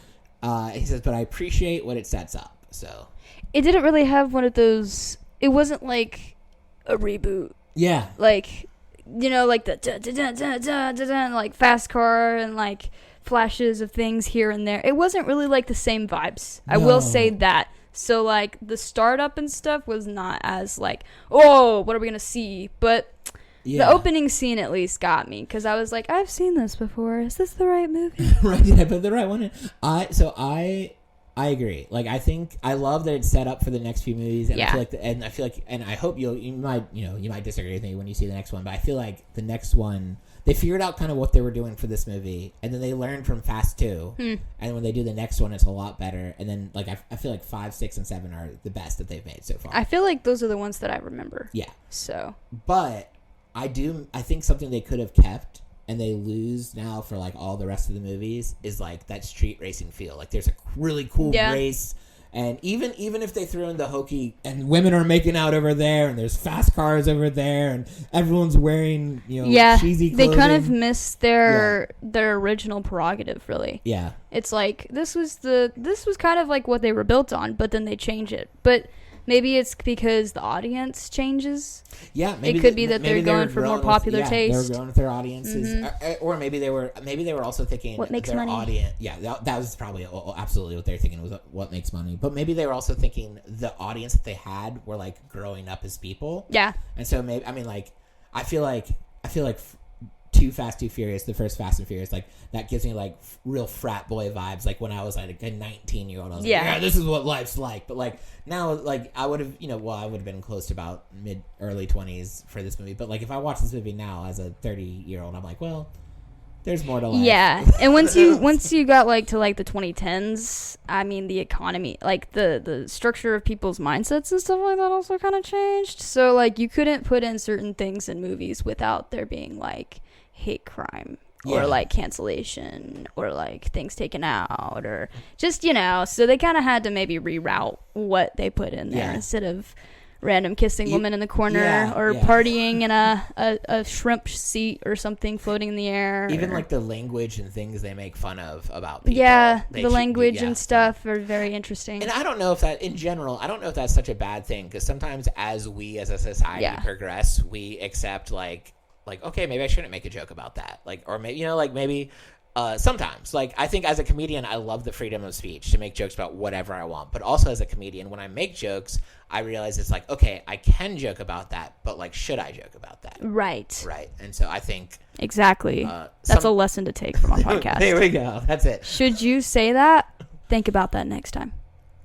He says, but I appreciate what it sets up. So it didn't really have one of those. It wasn't like a reboot. Yeah. Like, you know, like the like fast car and like flashes of things here and there. It wasn't really like the same vibes. No. I will say that. So like the startup and stuff was not as like, oh, what are we gonna see? But the opening scene at least got me, because I was like, I've seen this before. Is this the right movie? Right, yeah, but the right one. I agree. Like, I think I love that it's set up for the next few movies, and I feel like, and I hope you might disagree with me when you see the next one, but I feel like the next one, they figured out kind of what they were doing for this movie, and then they learned from Fast 2, and when they do the next one, it's a lot better. And then like I feel like 5, 6, and 7 are the best that they've made so far. I feel like those are the ones that I remember. Yeah. So, but I think something they could have kept, and they lose now for like all the rest of the movies, is like that street racing feel. Like there's a really cool race, and even if they threw in the hokey and women are making out over there, and there's fast cars over there, and everyone's wearing cheesy clothing. They kind of missed their original prerogative, really. Yeah, it's like this was kind of like what they were built on, but then they change it. But maybe it's because the audience changes. Yeah, maybe it could be that they're going for more popular taste. They're going with their audiences, or maybe they were also thinking what makes their money. Audience. Yeah, that was probably absolutely what they're thinking, was what makes money. But maybe they were also thinking the audience that they had were like growing up as people. Yeah, and so maybe I feel like Too Fast, Too Furious, the first Fast and Furious, like that gives me like real frat boy vibes. Like when I was like a 19-year-old, I was like, yeah, this is what life's like. But like now, like I would have, I would have been close to about early 20s for this movie. But like if I watch this movie now as a 30-year-old, I'm like, well, there's more to life. Yeah, and once you got like to like the 2010s, I mean the economy, like the structure of people's mindsets and stuff like that also kind of changed. So like you couldn't put in certain things in movies without there being like hate crime or like cancellation or like things taken out or just so they kind of had to maybe reroute what they put in there instead of random kissing woman in the corner or partying in a shrimp seat or something floating in the air. Even like the language and things they make fun of about people. Yeah, the language and stuff are very interesting. And I don't know if that, in general, I don't know if that's such a bad thing, because sometimes as we as a society progress, we accept like, okay, maybe I shouldn't make a joke about that. Like, or maybe, maybe sometimes, like, I think as a comedian, I love the freedom of speech to make jokes about whatever I want. But also as a comedian, when I make jokes, I realize it's like, okay, I can joke about that, but like, should I joke about that? Right. And so I think. Exactly. That's a lesson to take from our podcast. There we go. That's it. Should you say that? Think about that next time.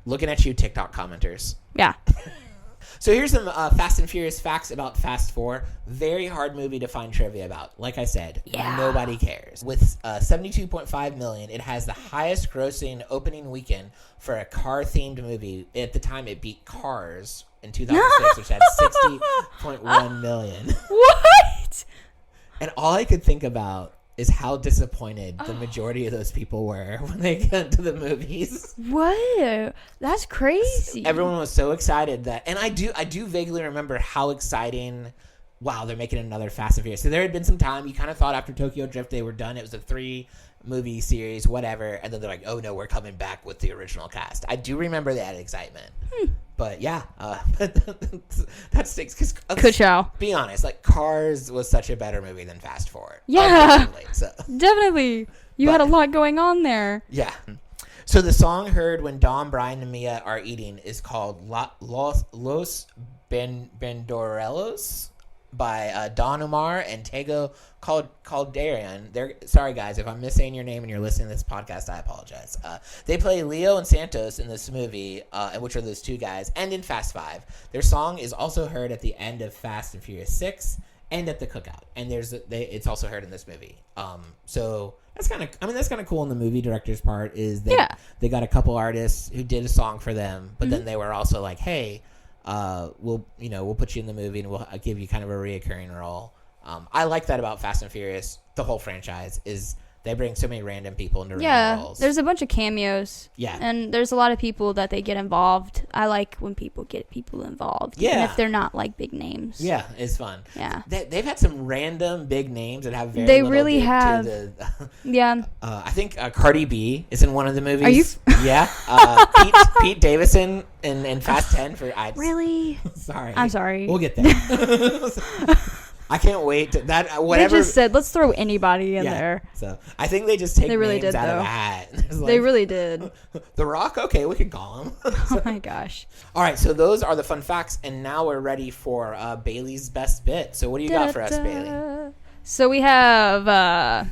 Looking at you, TikTok commenters. Yeah. So here's some Fast and Furious facts about Fast 4. Very hard movie to find trivia about. Like I said, nobody cares. With $72.5 million, it has the highest grossing opening weekend for a car-themed movie. At the time, it beat Cars in 2006, which had $60.1 million. What? And all I could think about is how disappointed the majority of those people were when they got to the movies. What? That's crazy. Everyone was so excited that, and I do vaguely remember how exciting. Wow, they're making another Fast and Furious. So there had been some time you kind of thought after Tokyo Drift they were done. It was a 3-movie series, whatever, and then they're like, oh no, we're coming back with the original cast. I do remember that excitement. But yeah, that stinks. Because be honest, like Cars was such a better movie than Fast 4. Yeah, definitely. You had a lot going on there. Yeah. So the song heard when Dom, Brian, and Mia are eating is called Los Bandorelos by Don Omar and Tego Calderon. Sorry guys, if I'm missaying your name and you're listening to this podcast, I apologize. They play Leo and Santos in this movie, which are those two guys, and in Fast 5. Their song is also heard at the end of Fast and Furious 6 and at the cookout, and it's also heard in this movie. So that's kind of cool on the movie director's part. Is they got a couple artists who did a song for them, but then they were also like, hey, we'll put you in the movie and we'll give you kind of a reoccurring role. I like that about Fast and Furious. The whole franchise is they bring so many random people into random roles. There's a bunch of cameos. Yeah, and there's a lot of people that they get involved. I like when people get people involved, even if they're not like big names. Yeah, it's fun. Yeah, they've had some random big names that have very. They little really have. Yeah. I think Cardi B is in one of the movies. Are you? Yeah. Pete Davidson in Fast 10 for. Really? Sorry. I'm sorry. We'll get there. I can't wait. Whatever. They just said, let's throw anybody in there. So I think they just take names out of a hat. They really did. The Rock? Okay, we could call him. Oh my gosh. All right, so those are the fun facts, and now we're ready for Bailey's best bit. So what do you got for us, Bailey? So we have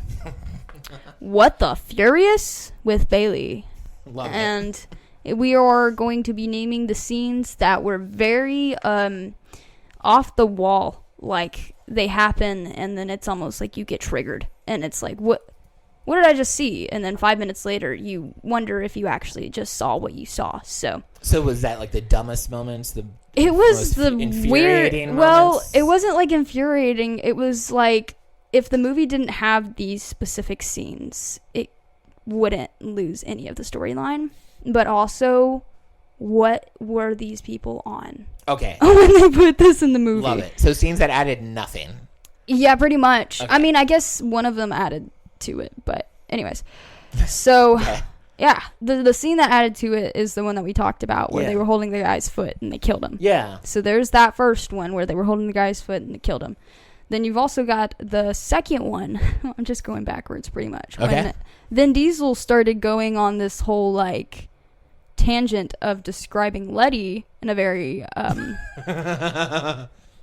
What the Furious with Bailey. Love it. And we are going to be naming the scenes that were very off the wall. Like, they happen, and then it's almost like you get triggered. And it's like, what did I just see? And then 5 minutes later, you wonder if you actually just saw what you saw. So was that like the dumbest moments? It was the weird. Moments? Well, it wasn't like infuriating. It was like if the movie didn't have these specific scenes, it wouldn't lose any of the storyline. But also, what were these people on? Okay. When they put this in the movie. Love it. So scenes that added nothing. Yeah, pretty much. Okay. I mean, I guess one of them added to it, but anyways. So, yeah, the scene that added to it is the one that we talked about where they were holding the guy's foot and they killed him. Yeah. So there's that first one where they were holding the guy's foot and they killed him. Then you've also got the second one. I'm just going backwards pretty much. Okay. When Vin Diesel started going on this whole, like, tangent of describing Letty in a very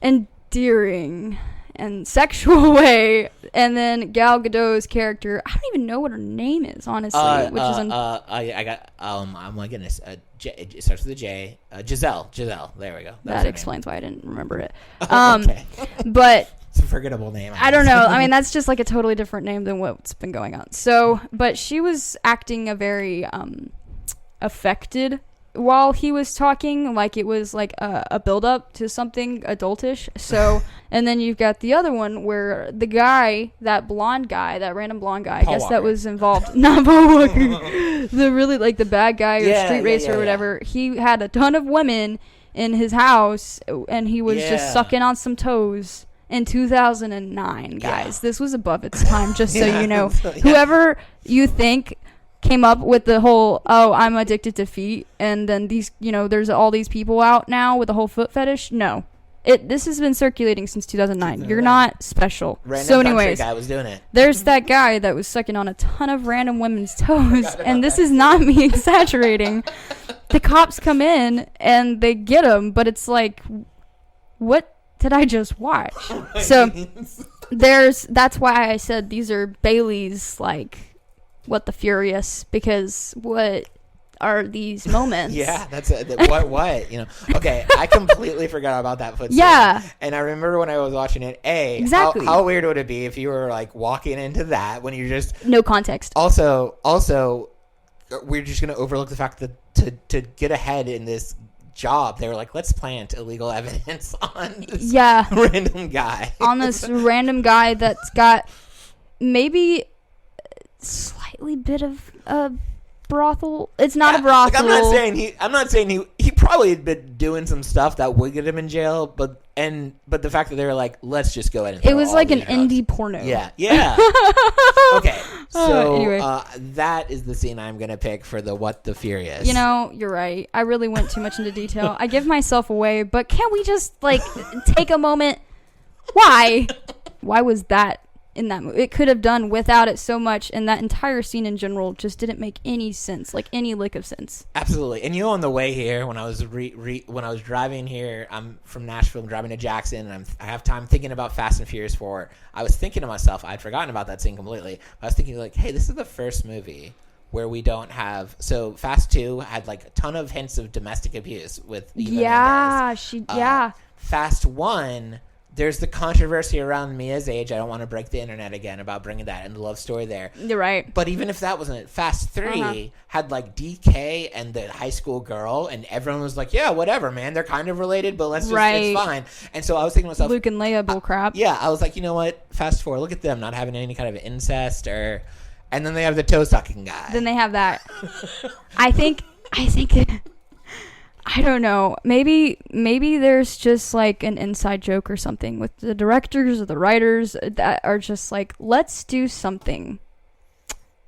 endearing and sexual way. And then Gal Gadot's character, I don't even know what her name is, honestly. I got. Oh my goodness. It starts with a J. Giselle. There we go. That explains why I didn't remember it. Okay. But it's a forgettable name. I don't know. I mean, that's just like a totally different name than what's been going on. So, but she was acting a very affected while he was talking, like it was like a build up to something adultish. So, and then you've got the other one where the guy, that random blonde guy, I guess that was involved. Not Paul Walker. The really like the bad guy or street racer or whatever. He had a ton of women in his house, and he was just sucking on some toes. In 2009, guys, this was above its time. Just so you know, whoever you think came up with the whole I'm addicted to feet, and then these, there's all these people out now with the whole foot fetish. No, this has been circulating since 2009. You're not special. So anyways, guy was doing it. There's that guy that was sucking on a ton of random women's toes, and this is not me exaggerating. The cops come in and they get him, but it's like, what did I just watch? So that's why I said these are Bailey's like What the Furious, because what are these moments? That's what okay, I completely forgot about that foot scene. And I remember when I was watching it, exactly how weird would it be if you were like walking into that when you're just no context. Also we're just gonna overlook the fact that to get ahead in this job, they were like, let's plant illegal evidence on this random guy. On this random guy that's got maybe slightly bit of a brothel. It's not a brothel. Like, I'm not saying he probably had been doing some stuff that would get him in jail, but the fact that they were like, let's just go ahead and it was like an indie porno. Okay, so anyway. That is the scene I'm gonna pick for the What the Furious. You're right. I really went too much into detail. I give myself away, but can't we just like take a moment? Why was that in that movie? It could have done without it so much, and that entire scene in general just didn't make any sense, like any lick of sense. Absolutely. And on the way here, when I was when I was driving here, I'm from Nashville, I'm driving to Jackson, and I have time thinking about Fast and Furious 4. I was thinking to myself, I'd forgotten about that scene completely. I was thinking like, hey, this is the first movie where we don't have. So Fast 2 had like a ton of hints of domestic abuse with Fast 1. There's the controversy around Mia's age. I don't want to break the internet again about bringing that and the love story there. You're right. But even if that wasn't it, Fast 3 had like DK and the high school girl, and everyone was like, yeah, whatever, man. They're kind of related, but let's just, it's fine. And so I was thinking to myself, Luke and Leia bull crap. I was like, you know what? Fast 4, look at them not having any kind of incest and then they have the toe sucking guy. Then they have that. I think I don't know. Maybe there's just like an inside joke or something with the directors or the writers that are just like, let's do something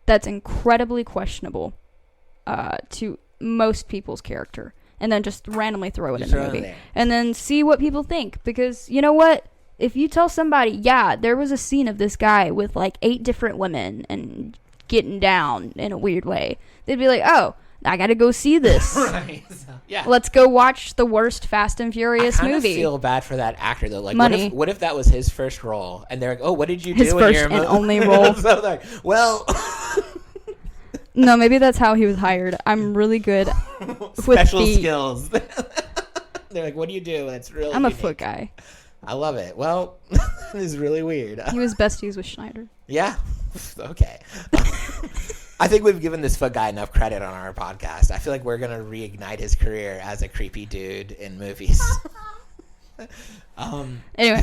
that's incredibly questionable to most people's character, and then just randomly throw it in the movie, and then see what people think. Because you know what? If you tell somebody, there was a scene of this guy with like 8 different women and getting down in a weird way, they'd be like, oh, I gotta go see this. Right. Let's go watch the worst Fast and Furious movie. I kind of feel bad for that actor though. Like, Money. What if that was his first role, and they're like, "Oh, what did you do his first and only role?" So like, well, no, maybe that's how he was hired. I'm really good with special skills. They're like, "What do you do?" And it's really. I'm unique. A foot guy. I love it. Well, this is really weird. He was besties with Schneider. Yeah. Okay. I think we've given this foot guy enough credit on our podcast. I feel like we're gonna reignite his career as a creepy dude in movies. Anyway,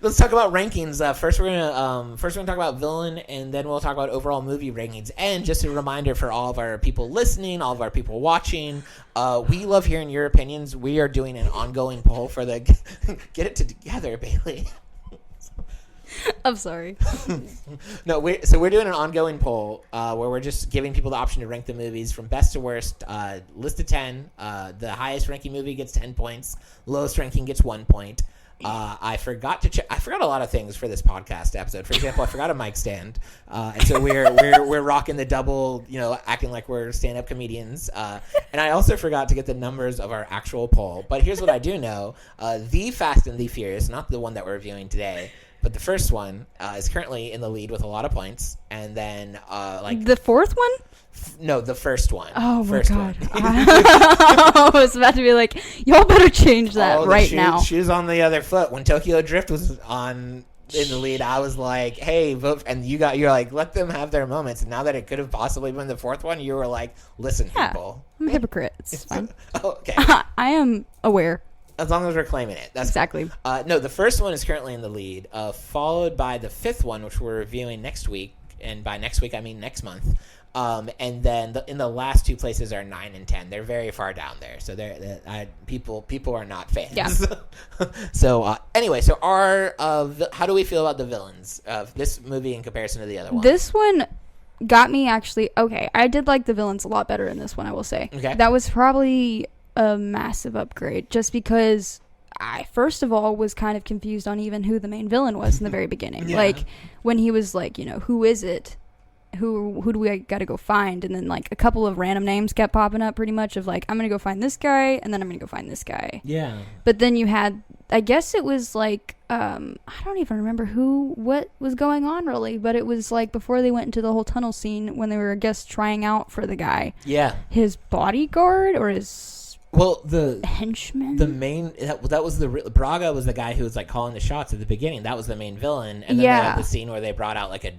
let's talk about rankings. First, we're gonna talk about villain, and then we'll talk about overall movie rankings. And just a reminder for all of our people listening, all of our people watching, we love hearing your opinions. We are doing an ongoing poll for the get it together, Bailey. I'm sorry. No, we're doing an ongoing poll where we're just giving people the option to rank the movies from best to worst, list of 10. The highest ranking movie gets 10 points. Lowest ranking gets 1 point. I forgot to check. I forgot a lot of things for this podcast episode. For example, I forgot a mic stand, and so we're rocking the double, acting like we're stand-up comedians. And I also forgot to get the numbers of our actual poll. But here's what I do know: the Fast and the Furious, not the one that we're reviewing today, But the first one is currently in the lead with a lot of points, and then the fourth one. No, the first one. Oh my first god! I was about to be like, y'all better change that right now. Shoes on the other foot. When Tokyo Drift was on in the lead, I was like, "Hey, vote!" And you're like, "Let them have their moments." And now that it could have possibly been the fourth one, you were like, "Listen, people, I'm a hypocrite. It's fine." Okay, I am aware. As long as we're claiming it, that's exactly. No, the first one is currently in the lead, followed by the fifth one, which we're reviewing next week, and by next week I mean next month. And then in the last two places are 9 and 10. They're very far down there, so people are not fans. Yeah. So anyway, so how do we feel about the villains of this movie in comparison to the other one? This one got me actually. Okay, I did like the villains a lot better in this one. I will say. Okay. That was probably a massive upgrade, just because I first of all was kind of confused on even who the main villain was in the very beginning. Yeah. Like when he was like, who is it? Who do we got to go find? And then like a couple of random names kept popping up, pretty much of like, I'm gonna go find this guy, and then I'm gonna go find this guy. Yeah. But then you had, I guess it was like, I don't even remember what was going on really, but it was like before they went into the whole tunnel scene when they were, I guess, trying out for the guy. Yeah. His bodyguard or his the henchman. The main that was Braga was the guy who was like calling the shots at the beginning. That was the main villain, and then they had the scene where they brought out like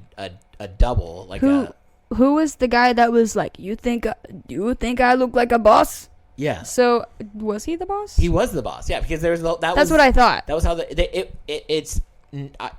a double, like who was the guy that was like, you think I look like a boss? Yeah. So was he the boss? He was the boss. Yeah, because that's what I thought. That was how it's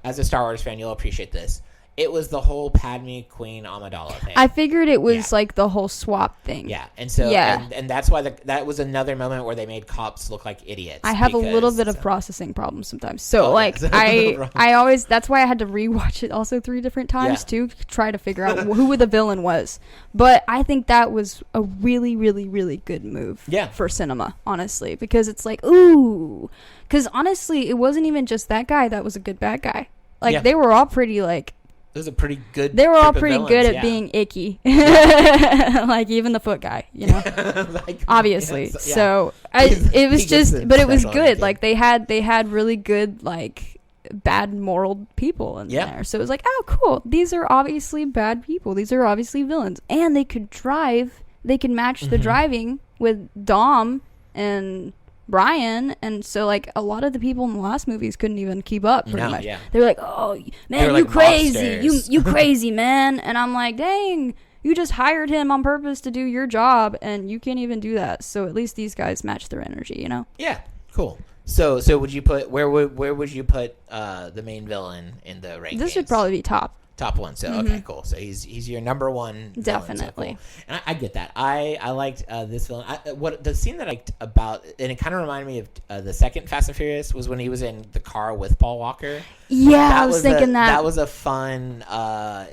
as a Star Wars fan, you'll appreciate this. It was the whole Padme Queen Amidala thing. I figured it was like the whole swap thing. Yeah, and so and that's why that was another moment where they made cops look like idiots. I have a little bit of processing problems sometimes, so I always, that's why I had to rewatch it also 3 different times to try to figure out who the villain was. But I think that was a really, really, really good move for cinema, honestly, because it's like, ooh, because honestly, it wasn't even just that guy that was a good bad guy. Like they were all pretty like. It was a pretty good. They were all pretty good at being icky, like even the foot guy, like, obviously. Yeah, so it was just, but it was good. Like they had really good like bad moral people in there. So it was like, oh, cool. These are obviously bad people. These are obviously villains, and they could drive. They could match the driving with Dom and Brian, and so like a lot of the people in the last movies couldn't even keep up pretty much. They were like, oh man, you crazy, you crazy, man. And I'm like, dang, you just hired him on purpose to do your job, and you can't even do that. So at least these guys match their energy, Yeah, cool. So would you put where would you put the main villain in the rankings? This would probably be top one. So okay, cool. So he's your number one villain, definitely. so cool. And I get that. I liked this villain. What the scene that I liked about, and it kind of reminded me of the second Fast and Furious, was when he was in the car with Paul Walker. Yeah, I was thinking that was a fun.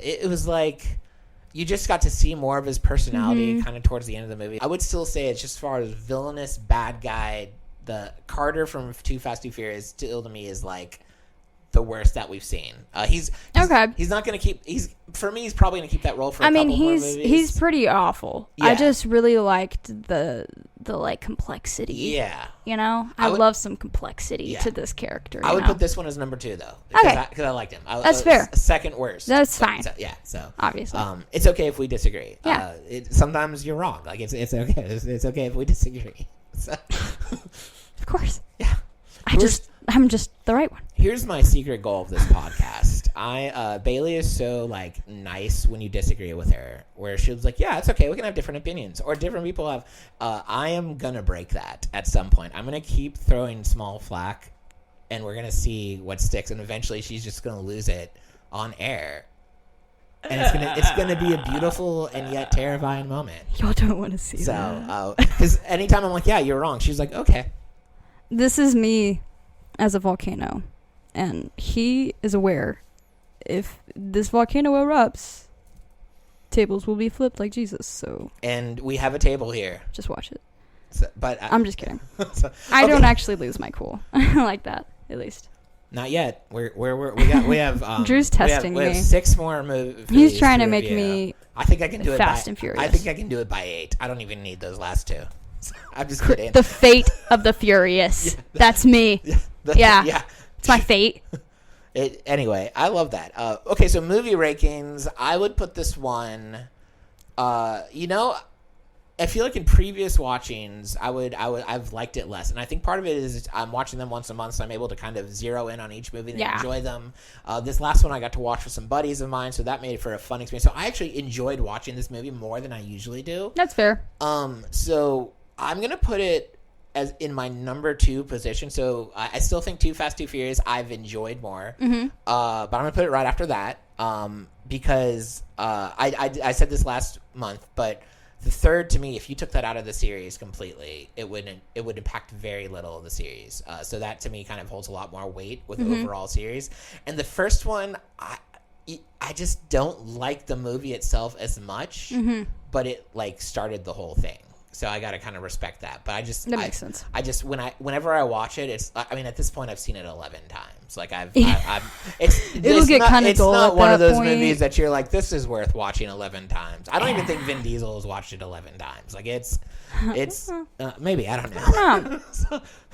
It was like you just got to see more of his personality kind of towards the end of the movie. I would still say it's just as far as villainous bad guy. The Carter from Too Fast Too Furious still to me is like the worst that we've seen. He's okay. He's not going to keep. For me. He's probably going to keep that role for. I mean, he's pretty awful. Yeah. I just really liked the like complexity. Yeah. I love some complexity to this character. I would put this one as number 2 though. Because I liked him. That's fair. Second worst. That's fine. So obviously, it's okay if we disagree. Yeah. Sometimes you're wrong. Like it's okay. It's okay if we disagree. So. Of course. Yeah. I'm just the right one. Here's my secret goal of this podcast. Bailey is so like nice when you disagree with her, where she was like, "Yeah, it's okay. We can have different opinions, or different people have." I am gonna break that at some point. I'm gonna keep throwing small flack, and we're gonna see what sticks, and eventually she's just gonna lose it on air. And it's gonna be a beautiful and yet terrifying moment. Y'all don't want to see that. So, because anytime I'm like, "Yeah, you're wrong," she's like, "Okay." This is me as a volcano, and he is aware if this volcano erupts, tables will be flipped like Jesus. So, and we have a table here. Just watch it. So, but I'm just kidding. I don't actually lose my cool like that, at least. Not yet. We have Drew's testing me. We have 6 more movies. He's trying to make me. I think I can do Fast and Furious. I think I can do it by 8. I don't even need those last 2. I'm just kidding. The fate of the Furious. That's me. Yeah. It's my fate. Anyway, I love that. Okay, so movie rankings. I would put this one. I feel like in previous watchings, I've liked it less, and I think part of it is I'm watching them once a month, so I'm able to kind of zero in on each movie and enjoy them. This last one I got to watch with some buddies of mine, so that made it for a fun experience. So I actually enjoyed watching this movie more than I usually do. That's fair. So I'm gonna put it as in my number 2 position. So I still think Too Fast, Too Furious I've enjoyed more, but I'm gonna put it right after that because I said this last month, but. The third, to me, if you took that out of the series completely, it would impact very little of the series. So that, to me, kind of holds a lot more weight with the overall series. And the first one, I just don't like the movie itself as much, but it, like, started the whole thing. So I got to kind of respect that. But that makes sense. Whenever I watch it, at this point, I've seen it 11 times. Like It'll get kind of dull. It's not one of those point. movies that you're like, this is worth watching 11 times. I don't even think Vin Diesel has watched it 11 times. Like it's maybe, I don't know. I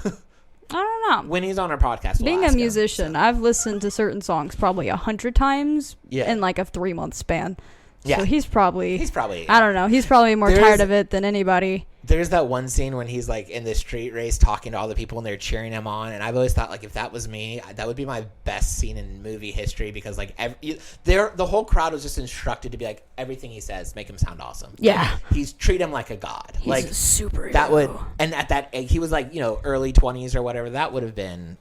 don't know. When he's on our podcast, being a musician, I've listened to certain songs probably 100 times in like a 3-month span. Yeah. So he's probably I don't know. He's probably more tired of it than anybody. There's that one scene when he's like in the street race talking to all the people and they're cheering him on. And I've always thought, like, if that was me, that would be my best scene in movie history because, like, the whole crowd was just instructed to be like, everything he says, make him sound awesome. Yeah. Like, treat him like a god. He's like, a superhero. That would, and at that, he was like, early 20s or whatever. That would have been.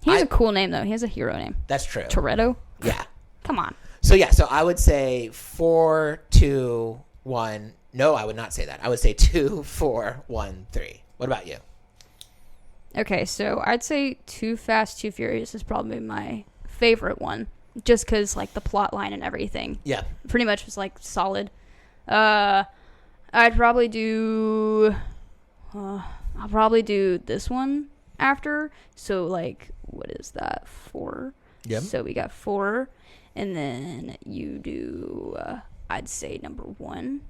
He has a cool name, though. He has a hero name. That's true. Toretto? Yeah. Come on. So I would say 4, 2, 1. No, I would not say that. I would say 2, 4, 1, 3. What about you? Okay, so I'd say Too Fast, Too Furious is probably my favorite one, just because like the plot line and everything. Yeah. Pretty much was like solid. I'd probably do. I'll probably do this one after. So like, what is that? 4. Yep. So we got 4. And then you do, I'd say number 1,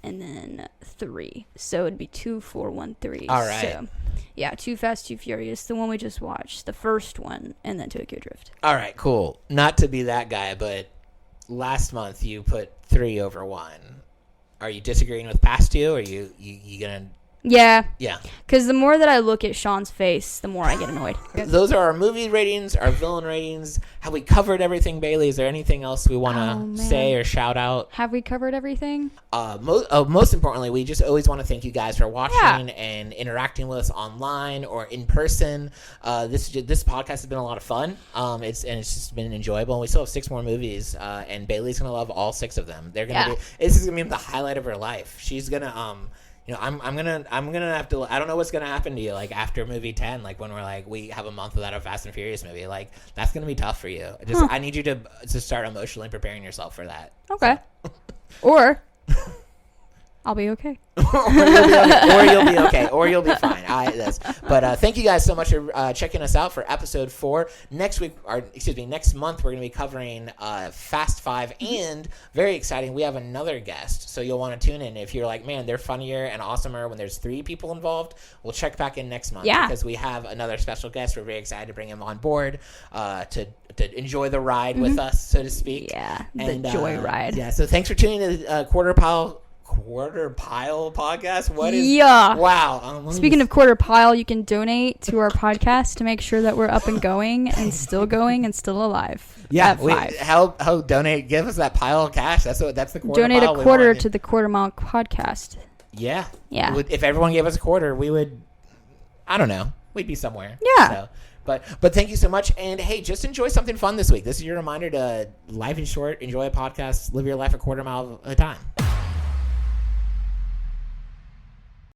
and then 3. So it'd be 2, 4, 1, 3. All right. So, yeah, Too Fast, Too Furious, the one we just watched, the first one, and then Tokyo Drift. All right, cool. Not to be that guy, but last month you put 3 over 1. Are you disagreeing with past 2, or are you gonna? Yeah. Yeah. Because the more that I look at Sean's face, the more I get annoyed. Those are our movie ratings, our villain ratings. Have we covered everything, Bailey? Is there anything else we want to say or shout out? Have we covered everything? Most importantly, we just always want to thank you guys for watching and interacting with us online or in person. This podcast has been a lot of fun. It's just been enjoyable. And we still have 6 more movies, and Bailey's gonna love all 6 of them. They're gonna be. This is gonna be the highlight of her life. She's gonna I'm gonna have to. I don't know what's gonna happen to you like after movie 10. Like when we have a month without a Fast and Furious movie. Like that's gonna be tough for you. I need you to start emotionally preparing yourself for that. Okay. So. Or I'll be okay. or you'll be okay. Or you'll be fine. But thank you guys so much for checking us out for episode 4. Next month we're going to be covering Fast 5, and very exciting, we have another guest. So you'll want to tune in. If you're like, man, they're funnier and awesomer when there's 3 people involved, we'll check back in next month because we have another special guest. We're very excited to bring him on board to enjoy the ride with us, so to speak. Yeah, the joy ride. Yeah. So thanks for tuning in to Quarter Pile podcast. What is? Yeah. Wow. Speaking of Quarter Pile, you can donate to our podcast to make sure that we're up and going and still alive. Yeah. Help donate. Give us that pile of cash. That's the quarter. Donate pile a quarter to the Quarter Mile podcast. Yeah. Yeah. If everyone gave us a quarter, we would. I don't know. We'd be somewhere. Yeah. So. But thank you so much. And hey, just enjoy something fun this week. This is your reminder to life is short. Enjoy a podcast. Live your life a quarter mile at a time.